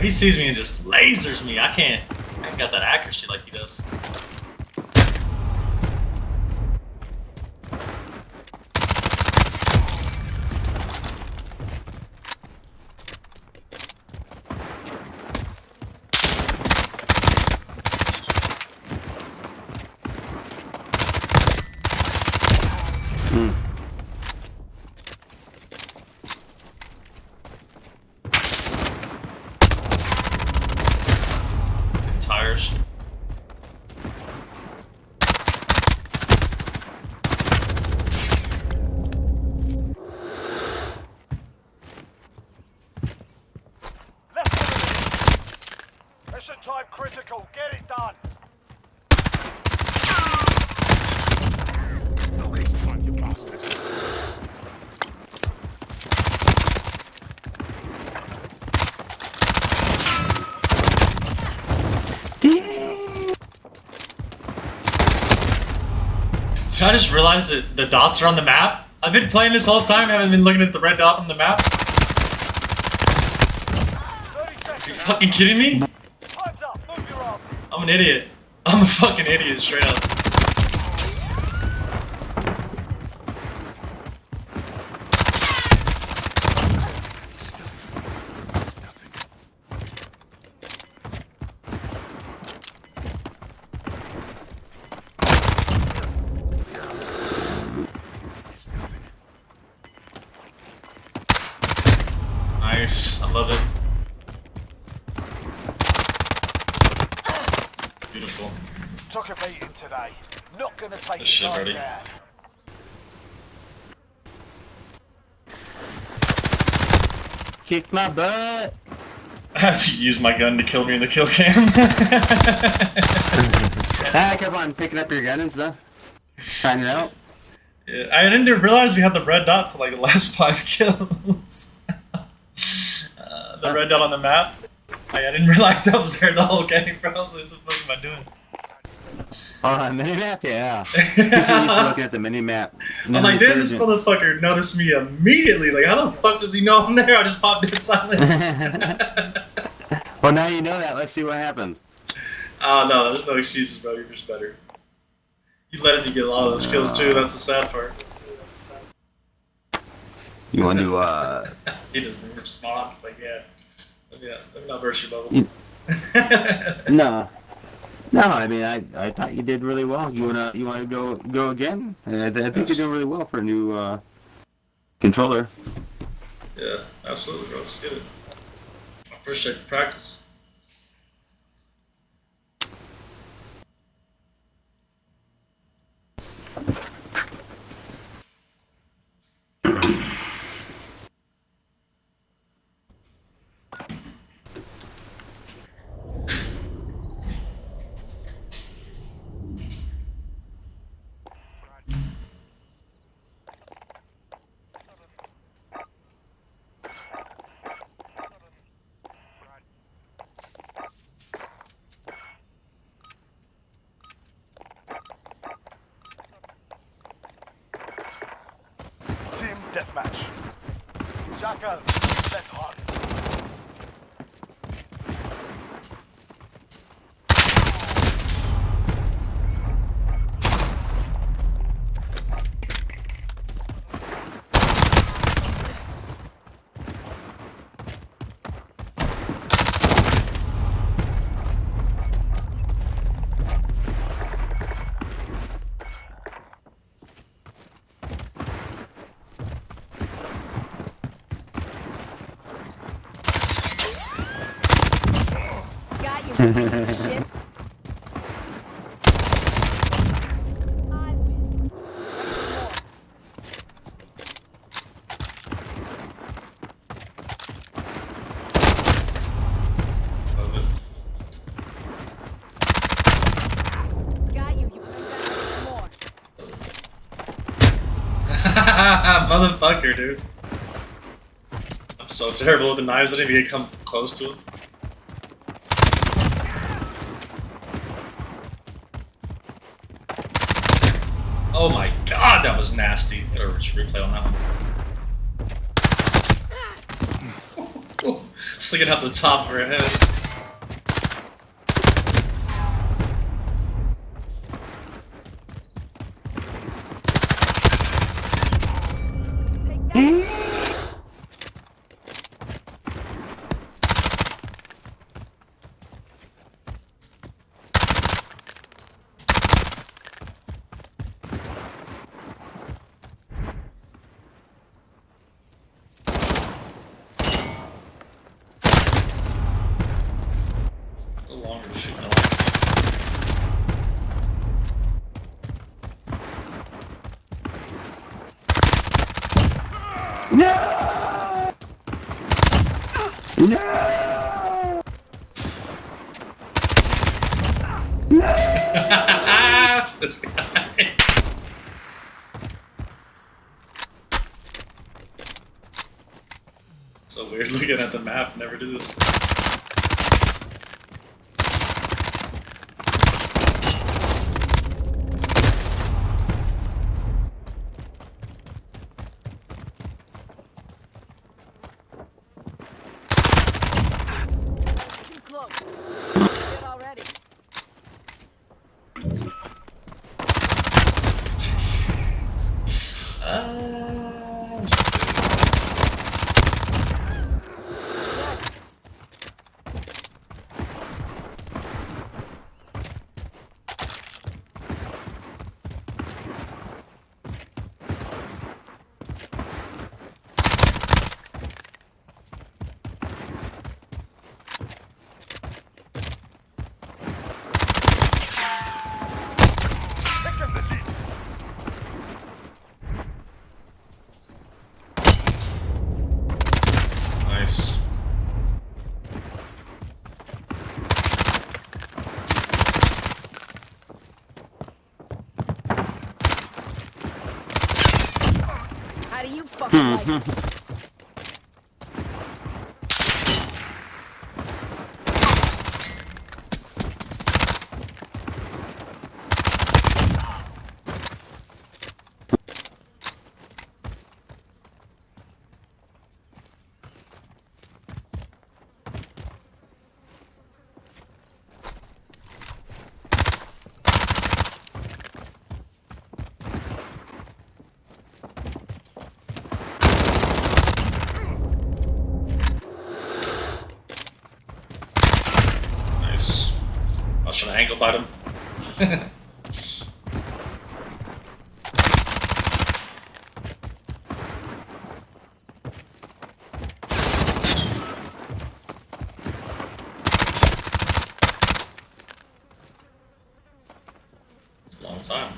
A: He sees me and just lasers me. I ain't got that accuracy like he does. Tires.
B: Mission time critical. Get it done.
D: No waste time, you bastard.
A: So I just realized that the dots are on the map. I've been playing this whole time, I haven't been looking at the red dot on the map.
B: 30 seconds.
A: You fucking kidding me?
B: Time's up. Move your ass.
A: I'm an idiot. I'm a fucking idiot, straight up. Nice, I love it. Beautiful.
B: Took a beating today. Not gonna take
A: This shit
B: it
A: ready.
B: down.
E: Kick my butt.
A: As you use my gun to kill me in the kill cam.
E: I kept on picking up your gun and stuff. Trying it out.
A: Yeah, I didn't realize we had the red dot to like the last 5 kills. The red dot on the map. I didn't realize that was there the whole game, bro. I was like, what the fuck am I doing?
E: Oh, mini-map? Yeah. Just used to looking at the mini-map.
A: I'm like, dude, this motherfucker noticed me immediately. Like, how the fuck does he know I'm there? I just popped in silence.
E: Well, now you know that. Let's see what happens.
A: Oh, no, there's no excuses, bro. You're just better. You let me get a lot of those kills, too. That's the sad part.
E: You want to,
A: He doesn't even respond. It's like, yeah. Let me not burst your bubble.
E: No. No, I mean, I thought you did really well. You wanna go again? I think you're doing really well for a new controller.
A: Yeah, absolutely, bro. Just get it. I appreciate the practice.
B: Team deathmatch. Jacko, let's hunt.
C: Got you, you piece of shit. I win.
A: Love it.
C: Got you, you bring back more.
A: Motherfucker, dude. I'm so terrible with the knives, I didn't even come close to him. Oh my god, that was nasty. Gotta replay on that one. Sticking out the top of her head.
C: Take that.
A: A little longer to shoot my life.
E: No! No!
A: This guy. So weird looking at the map. Never do this.
C: Too close. Good already.
B: Taking the lead.
A: Nice.
C: How do you fucking like it?
A: Nice. I was trying to angle bite him. It's a long time.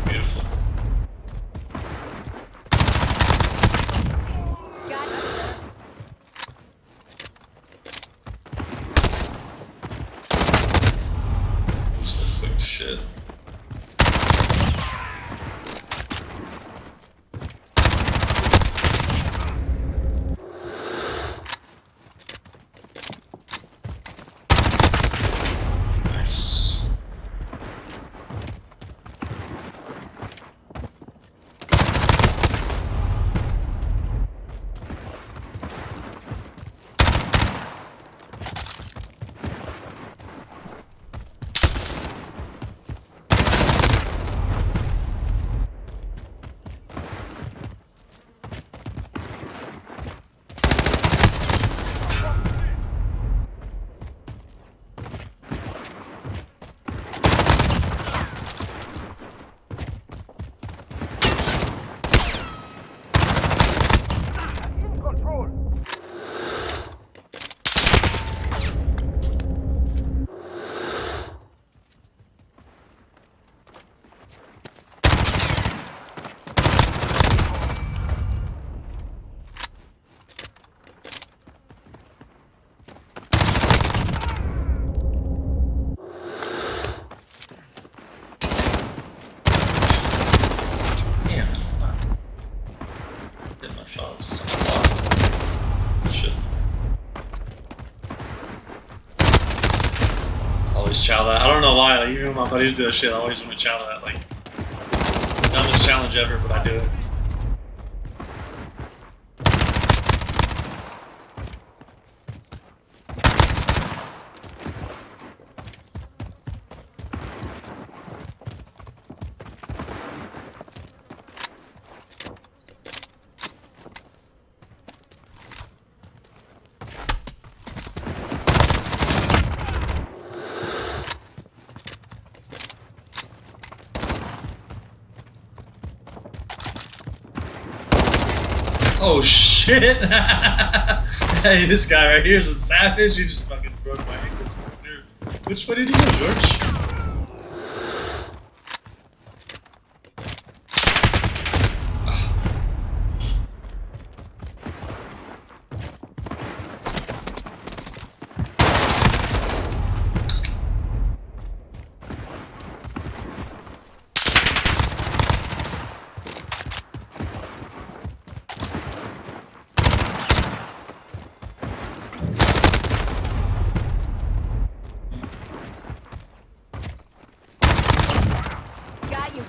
A: Beautiful.
C: Got it.
A: This looks like shit. Nice. always chow that. I don't know why. Like, even when my buddies do that shit, I always want to chow that. Like, dumbest challenge ever, but I do it. Oh shit! Hey, this guy right here is a savage. You just fucking broke my ankles. Dude, which way did you go, George?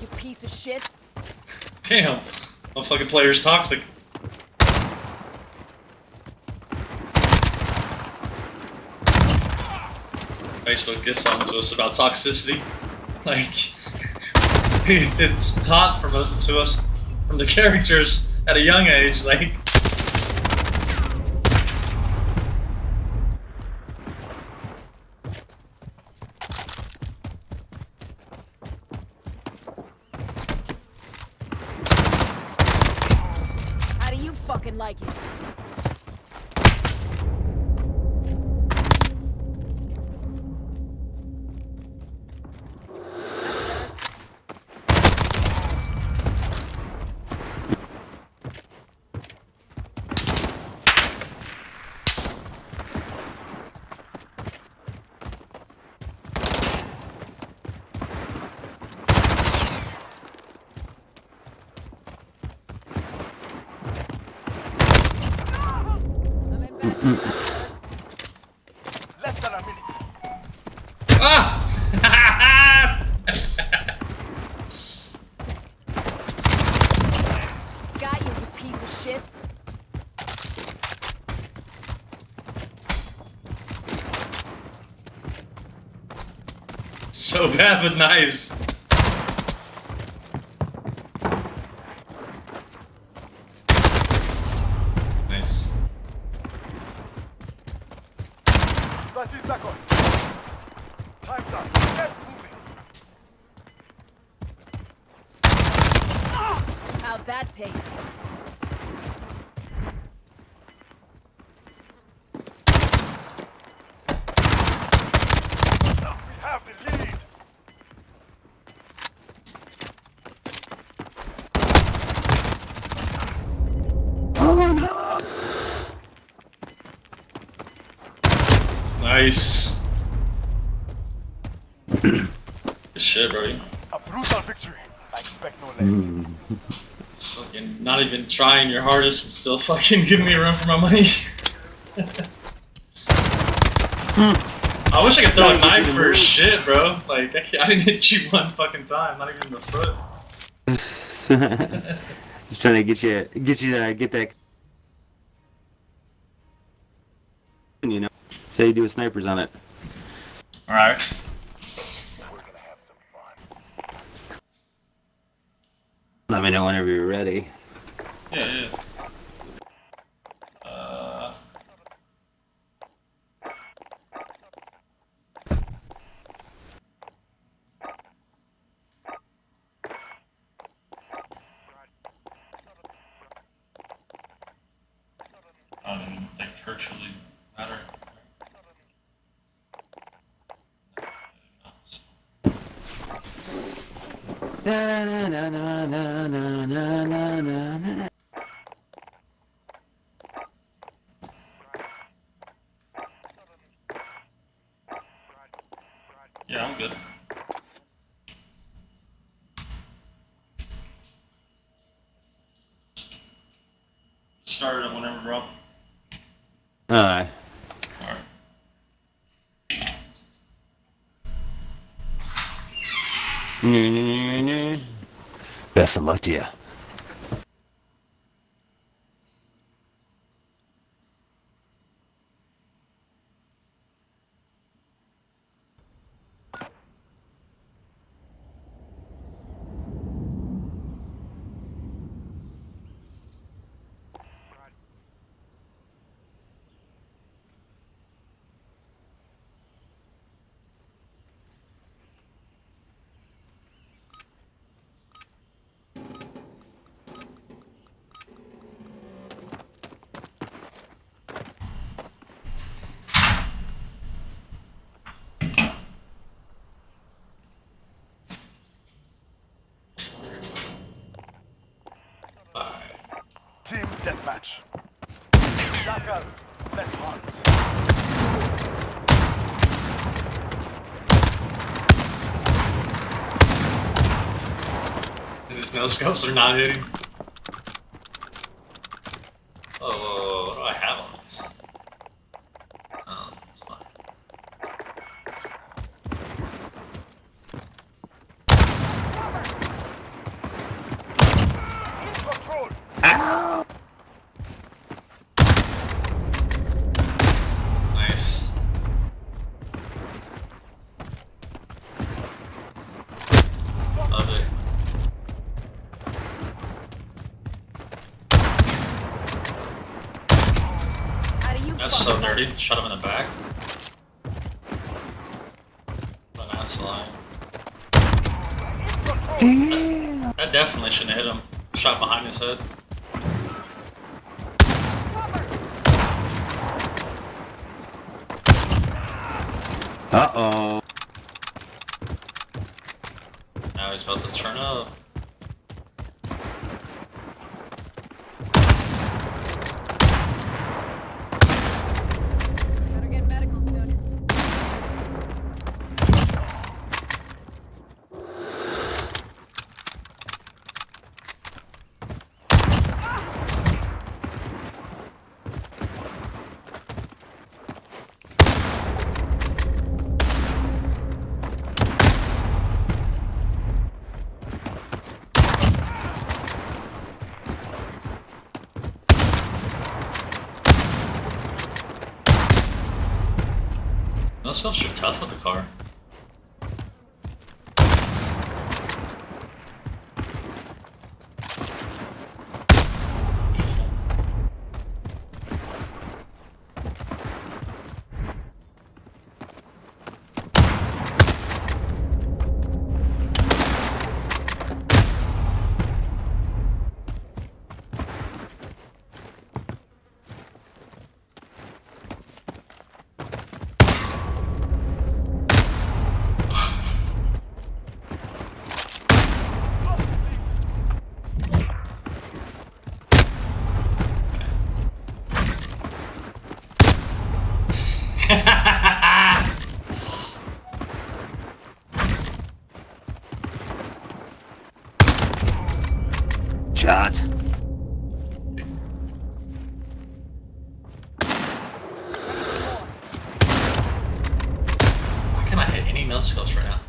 C: You piece of shit.
A: Damn, my fucking player's toxic. Facebook gets something to us about toxicity. Like, it's taught to us from the characters at a young age. Like,
C: fucking like it.
B: Less than a minute.
A: ah!
C: Got you, you piece of shit.
A: So bad with knives. Nice.
B: 30 seconds. Time's up. Get moving.
C: How'd that taste?
B: We have the lead.
A: Nice. Good shit, buddy.
B: A brutal victory. I expect no less.
A: Fucking not even trying your hardest and still fucking giving me a run for my money. I wish I could throw a knife for shit, bro. Like, I didn't hit you one fucking time, not even in the foot.
E: Just trying to get that. You know, say you do with snipers on it.
A: All right.
B: We're gonna have some fun.
E: Let me know whenever you're ready.
A: Yeah. I don't even think virtually matter.
E: Na na na na na na na na na.
A: Yeah, I'm good. Start it whenever, bro.
E: Alright.
A: Alright.
D: Best of luck to you.
B: Team deathmatch. Knockouts. Let's hunt.
A: These no scopes are not hitting. Oh, what do I have on this? Oh, that's fine.
B: In control.
A: Nice. Love it.
C: How do you
A: That's so
C: fucking like
A: dirty. Shot him in the back. What an asshole. That definitely shouldn't have hit him. Shot behind his head.
E: Uh-oh.
A: Now he's about to turn up.
C: Better get medical soon.
A: Those scopes are tough with the car.
E: Shot.
A: Why can't I hit any no scopes right now?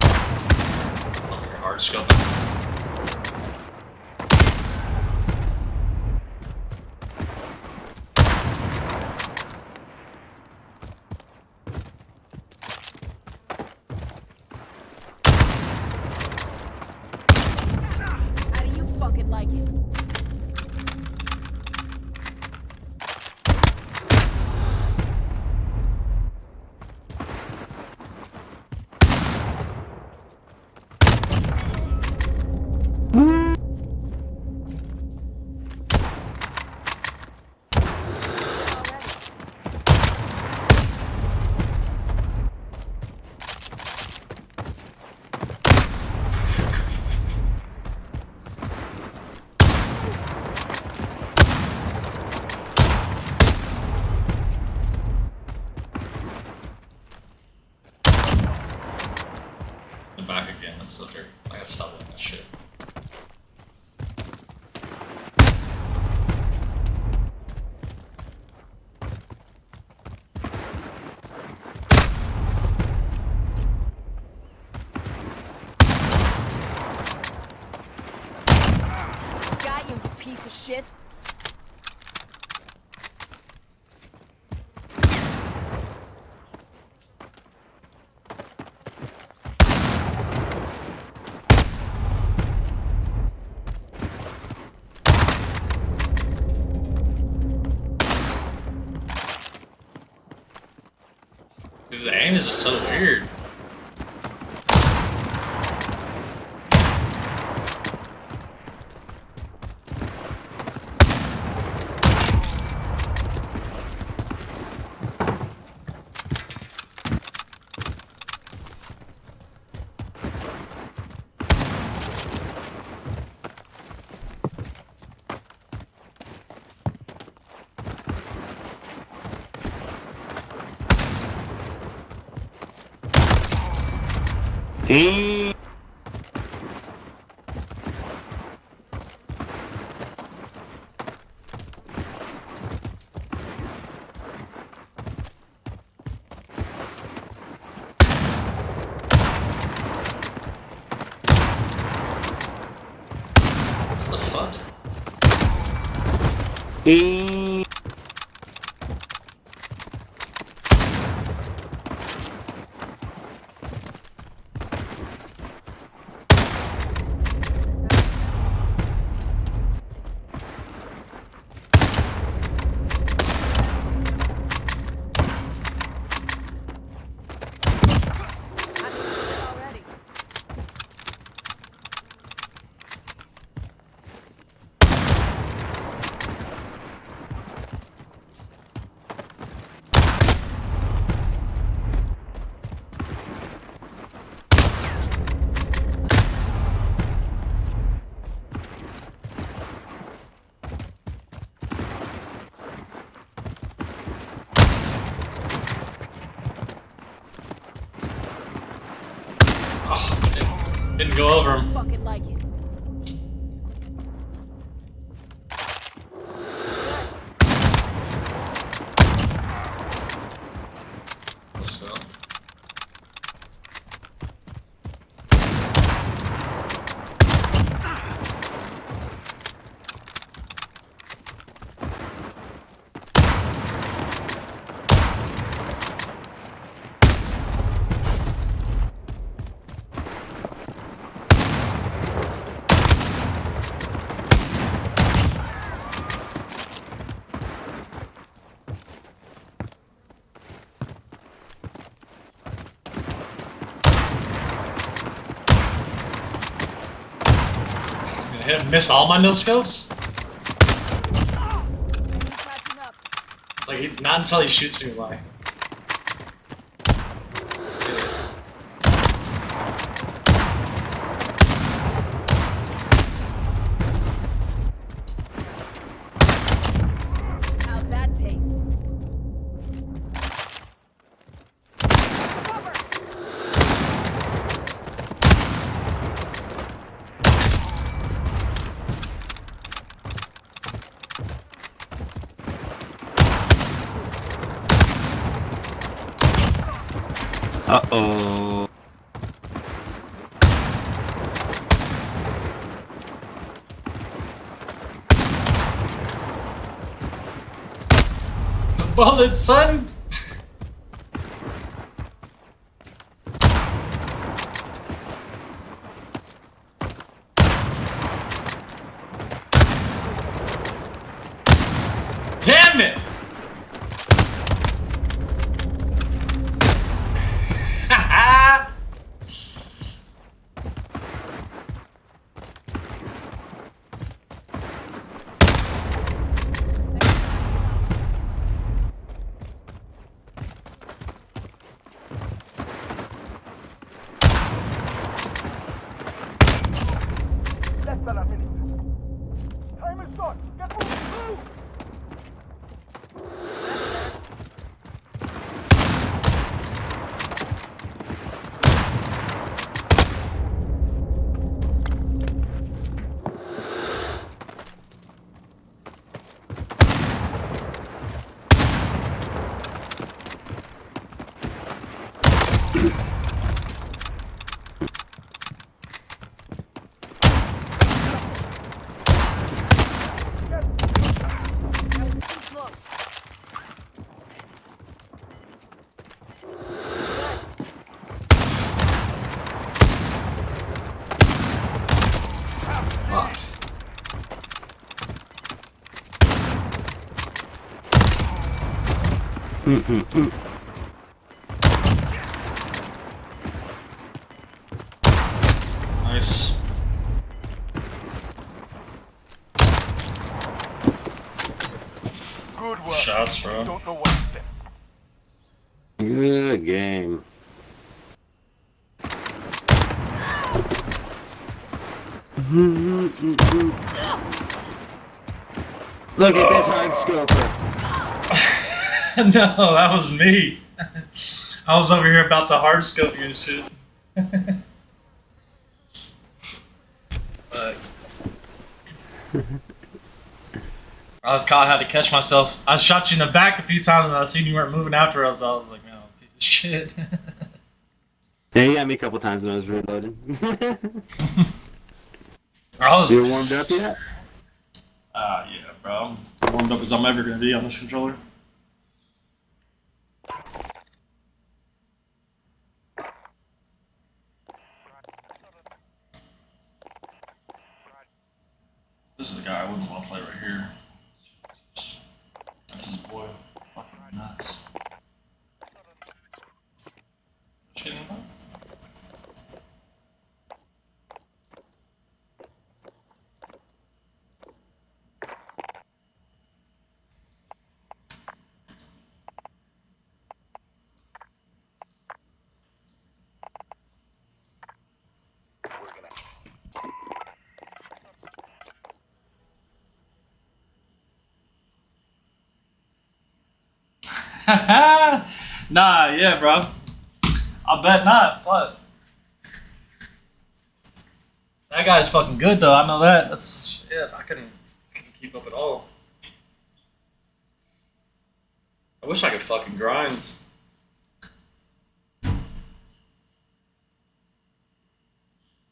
A: Oh, you're hard scoping.
C: How do you fucking like it? shit.
A: The aim is just so weird. What the fuck?
C: Already.
A: Oh, didn't go over him.
C: Fucking like it.
A: So. I hit miss all my no scopes.
C: Enemy catching up.
A: It's like not until he shoots me like.
C: How'd that taste? Cover!
E: Uh-oh.
A: Bullet, son! Damn it! Nice.
B: Good work.
A: Shots, bro.
B: Don't know what to think.
E: Good game. Look at this hard scoper.
A: No, that was me. I was over here about to hard scope you and shit. But I was caught. I had to catch myself. I shot you in the back a few times, and I seen you weren't moving after us. So I was like, "Man, piece of shit."
E: Yeah, he got me a couple times when I was reloading.
A: I was.
E: You warmed up yet?
A: Yeah, bro. I'm warmed up as I'm ever gonna be on this controller. This is the guy I wouldn't want to play right here. Jesus. That's his boy. Fucking nuts. Just kidding about? Nah, yeah, bro. I bet not. But that guy's fucking good, though. I know that. That's shit. I couldn't keep up at all. I wish I could fucking grind.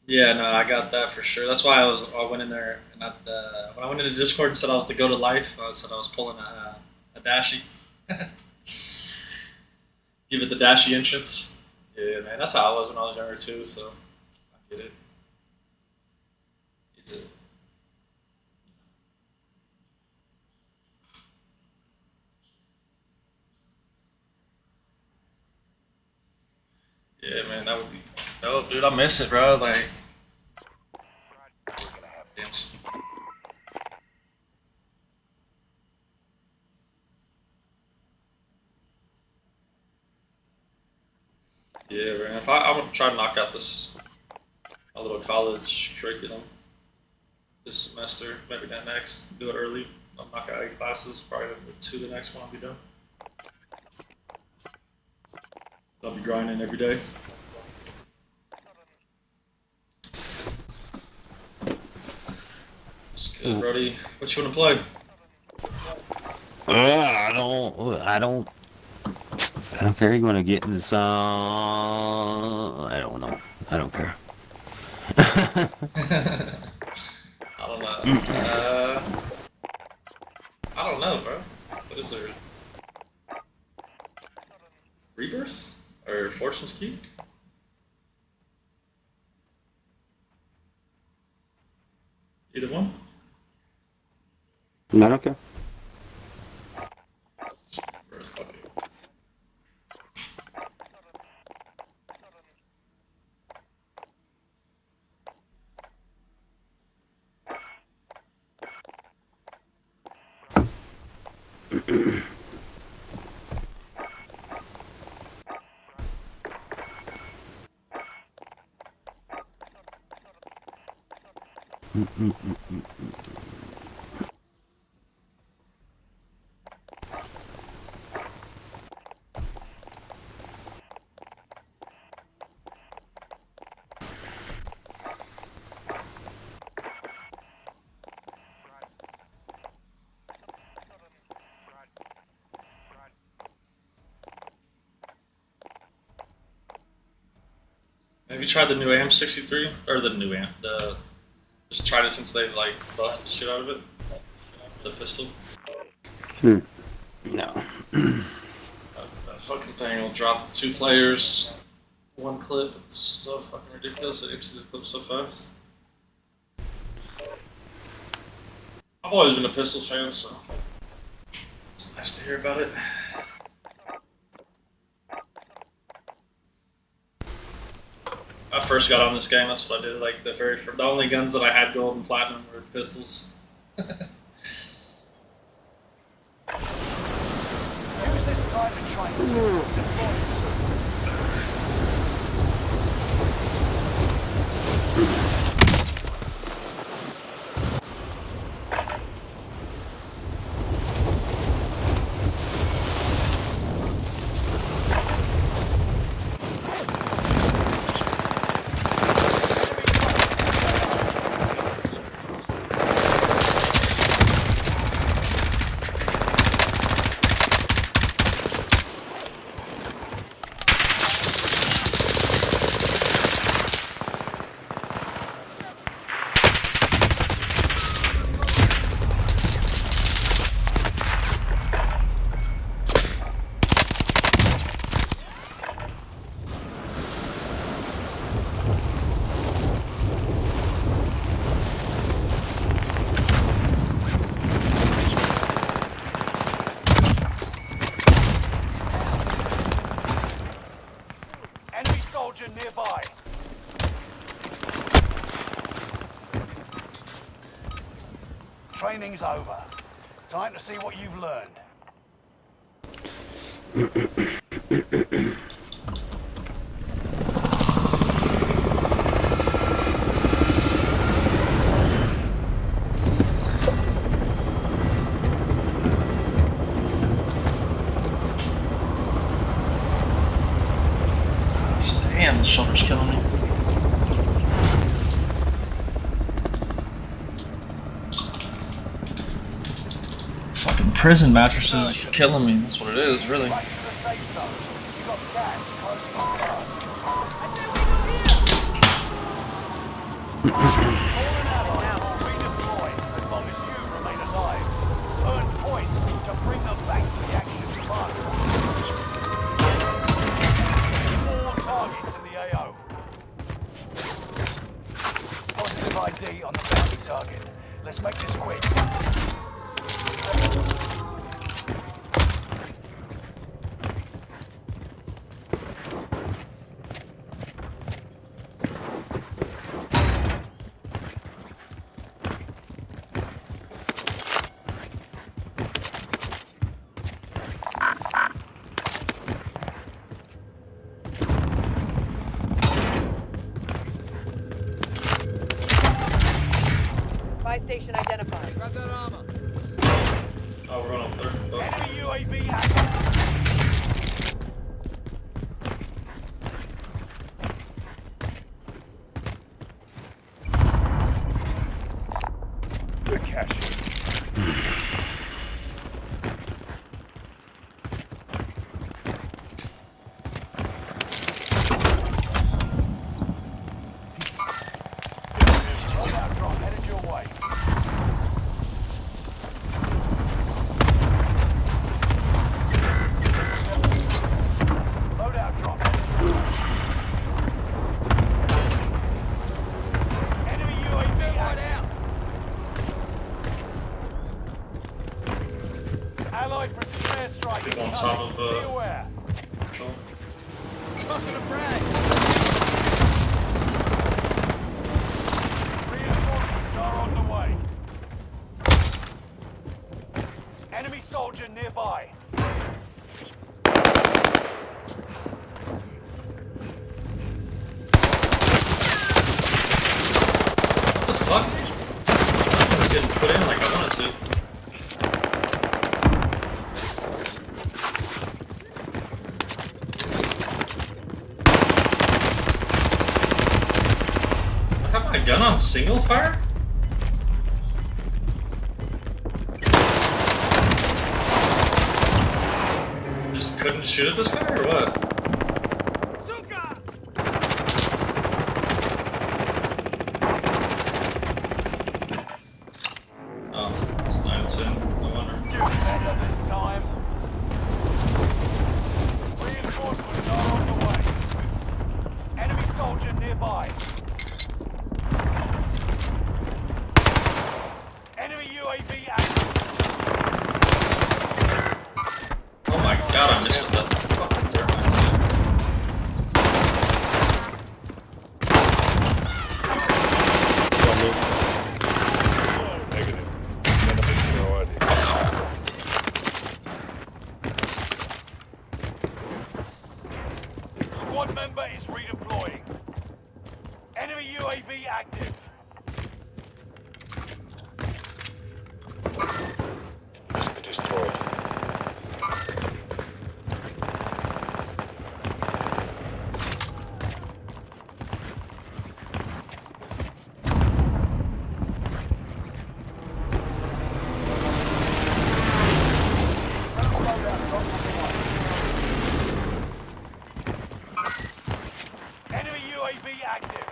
A: Yeah, no, I got that for sure. That's why I went in there and when I went into Discord and said I was to go to life, I said I was pulling a dashie. Give it the dashie entrance. Yeah, man, that's how I was when I was younger too. So I get it. Is it? Yeah, man, that would be dope, dude. I miss it, bro. Like, damn. Yeah, man. If I'm gonna try to knock out a little college curriculum this semester, maybe not next. Do it early. I'll knock out 8 classes. Probably the next one I'll be done. I'll be grinding every day. What's good, Brody? What you wanna play?
E: I don't care. You want to get into some? I don't know. I don't care.
A: I don't know. I don't know, bro. What is there? Rebirth? Or Fortune's Key? Either one?
E: I don't care.
A: Fuck it. Have you tried the new AM63? Or the new amp? Just tried it since they've like buffed the shit out of it? The pistol?
E: No.
A: That fucking thing will drop 2 players, 1 clip. It's so fucking ridiculous. It empties the clip so fast. I've always been a pistol fan, so it's nice to hear about it. I first got on this game, that's what I did. Like the only guns that I had gold and platinum were pistols.
B: Use this time in training. Deploy it soon. Nearby. Training's over. Time to see what you've learned.
A: Damn, the shoulder's killing me. Fucking prison mattresses are killing me. That's what it is, really.
B: Back to the safe zone. You've got gas closing on fast. Fallen ally will redeploy as long as you remain alive. Earn points to bring them back to the action faster. 4 targets in the AO. Positive ID on the bounty target. Let's make this quick.
C: Buy station identified.
A: Oh, we're going up there. Oh.
B: Enemy UAV active. Good catch. Loadout drop headed your way. Loadout drop headed your way. Enemy UAV active. Allied precision airstrike.
A: People on top of,
B: Be aware.
A: Control.
B: Reinforcements are on the way. Enemy soldier nearby.
A: What the fuck? I was getting put in like I wanted to. I have my gun on single fire? Just couldn't shoot at this guy or what? Oh, it's 9-2, no wonder.
B: Do better this time. Reinforcements are on the way. Enemy soldier nearby. Enemy UAV active.
A: Oh my god, I missed with that fucking termites.
B: Squad member is redeploying. Enemy UAV active.
F: Destroyed.
B: Enemy UAV active.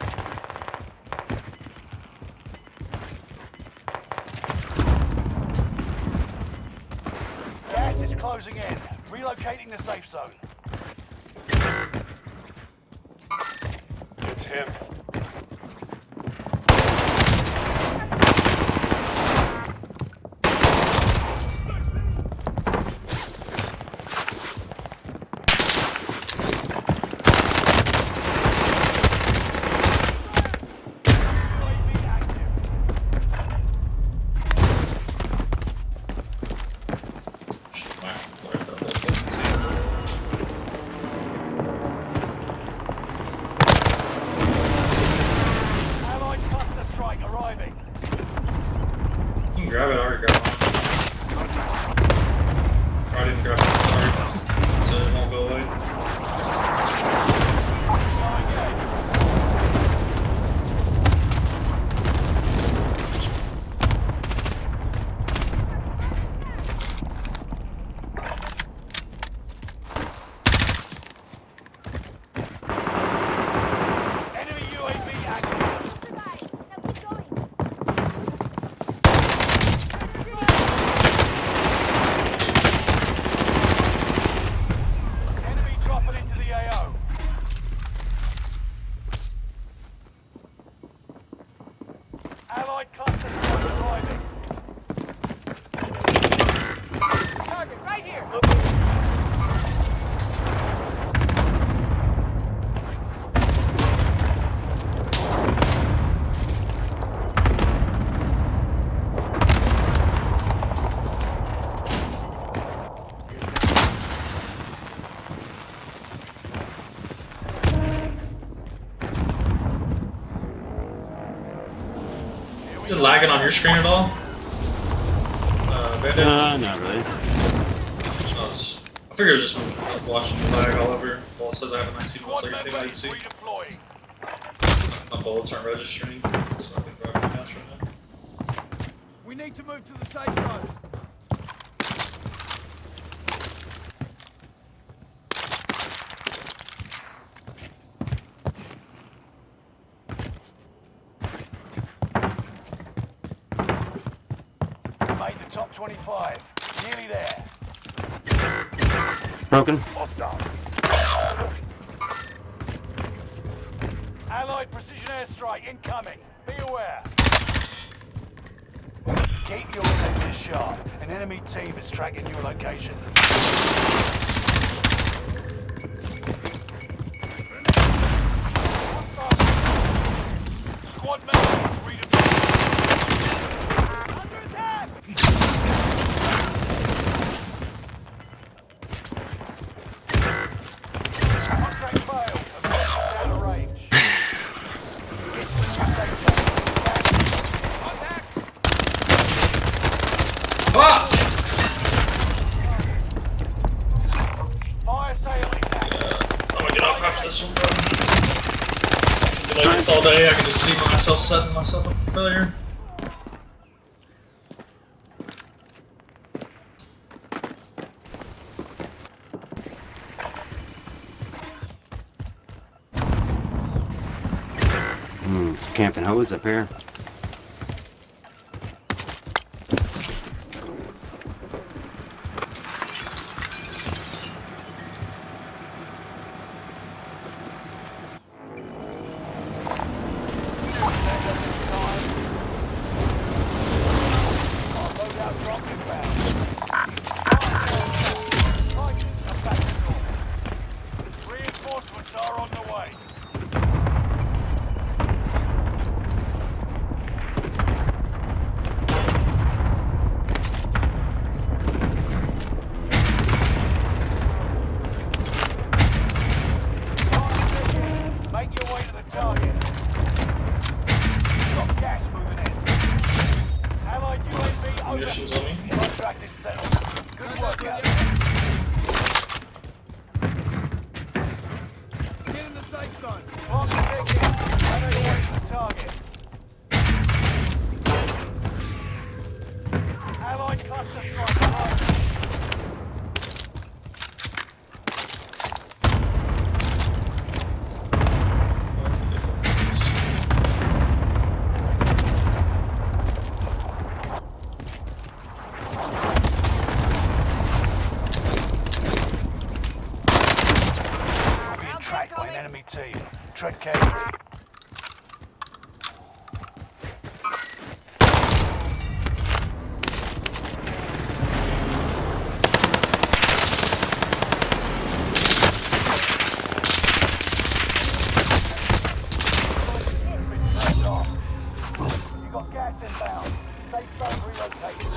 B: Gas is closing in. Relocating the safe zone.
F: It's him.
B: UAV active. Allied cluster strike arriving.
A: You can grab it, I already grabbed it. I didn't grab it, sorry. So it won't go away.
B: Enemy UAV active.
C: Goodbye. Now keep going.
B: Enemy dropping into the AO. Allied cluster strike arriving.
C: Target right here.
A: Is it lagging on your screen at all? Bandit?
E: Not really.
A: I figure it's just watching you lag all over. Well, it says I have a 19
B: Squad
A: second thing
B: member
A: I
B: is
A: see.
B: redeploying.
A: My bullets aren't registering, so I can grab my gas right now.
B: We need to move to the safe zone. Made the top 25. Nearly there.
E: Broken.
B: Allied precision airstrike incoming. Be aware. Keep your senses sharp. An enemy team is tracking your location. Squad members redeployed. Under attack! Contract failed. Objectives out of range. Get to the new safe zone. Contact!
A: Fuck!
B: Fire sale is active.
A: I'm gonna get off after this one, bro. It's been like this all day, I can just see myself setting myself up for failure.
E: Camping hose up here.
B: Loadout drop inbound. Titans are back to normal. Reinforcements are on the way. target. Allied cluster strike below. Tracked by an enemy team. Tread carefully. Turned off. You got gas inbound. Safe zone relocated.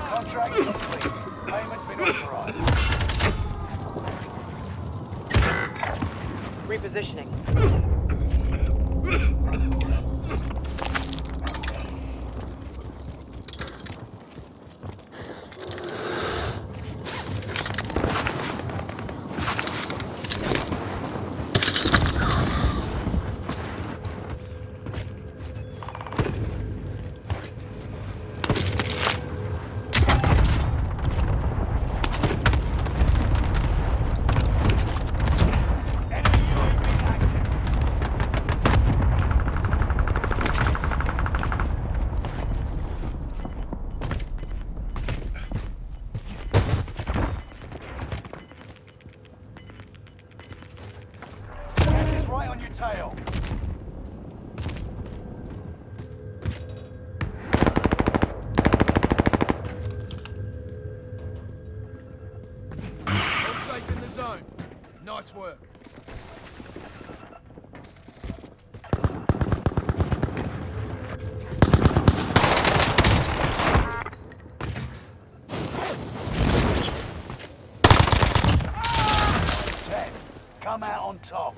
B: Contract complete. Payment's been authorized.
G: Repositioning. Gas is right on your tail.
H: All safe in the zone. Nice work.
B: Come out on top.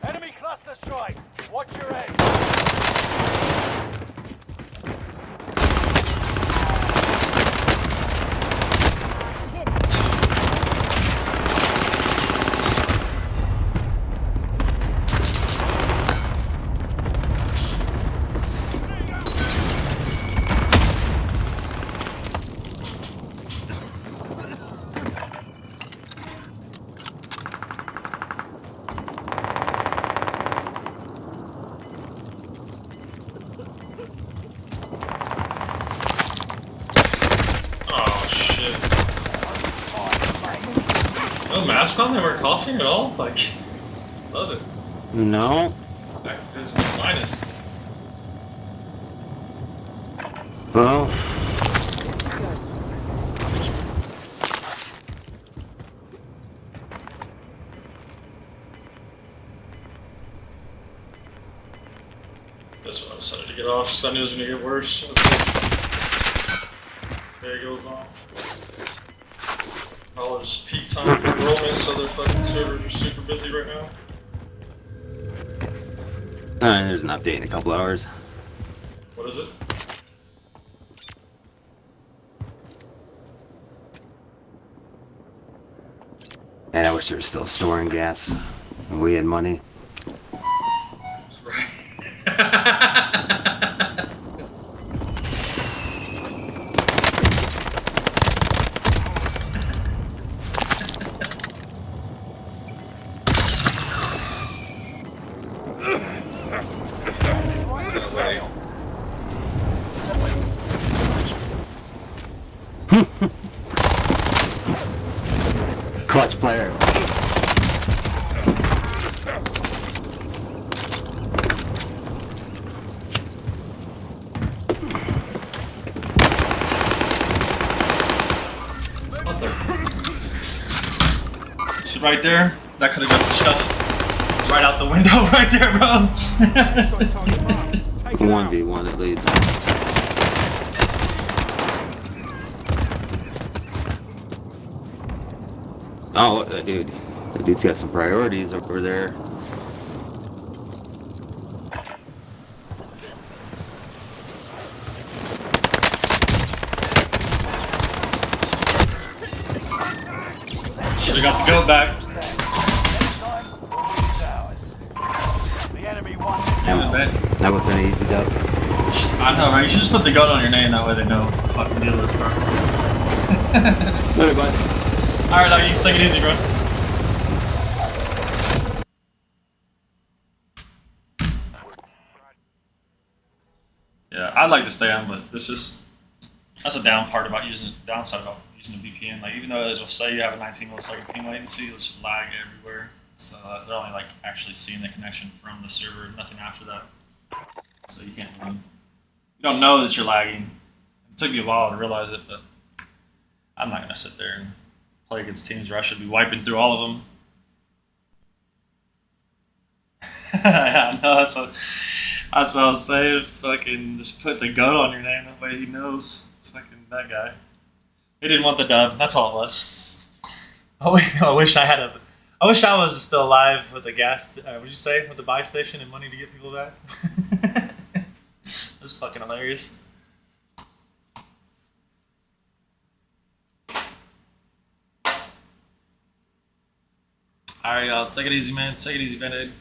B: Enemy cluster strike. Watch your head.
A: Oh shit. No mask on? They weren't coughing at all? Like, love it.
E: No.
A: Activision's finest.
E: Well.
A: This one I decided to get off because I knew it was going to get worse. There it goes on. All just peak time for enrollment, so their fucking servers are super busy right now.
E: Alright, there's an update in a couple hours.
A: What is it?
E: And I wish they were still storing gas. And we had money.
A: Right.
E: Clutch player.
A: See right there? That could have got the stuff right out the window right there, bro.
E: 1v1 at least. Oh, dude. The dude's got some priorities over there.
A: Should've got the goat back. Good, man.
E: That was an easy dub.
A: I know, right? You should just put the gun on your name, that way they know what the fucking deal is, bro.
E: Later, bud.
A: Alright, love you. Take it easy, bro. Yeah, I'd like to stay on, but it's just that's a downside about using a VPN. Like, even though it'll say you have a 19 millisecond ping latency, it'll just lag everywhere. So they're only like actually seeing the connection from the server, nothing after that. So you can't really, you don't know that you're lagging. It took me a while to realize it, but I'm not gonna sit there and play against teams where I should be wiping through all of them. Yeah, I know, that's what I was saying. Fucking just put the gun on your name, that way he knows. Fucking that guy. He didn't want the dub, that's all it was. I wish I was still alive with the gas, what'd you say? With the buy station and money to get people back? That's fucking hilarious. Alright, y'all, take it easy, man. Take it easy, Band-Aid.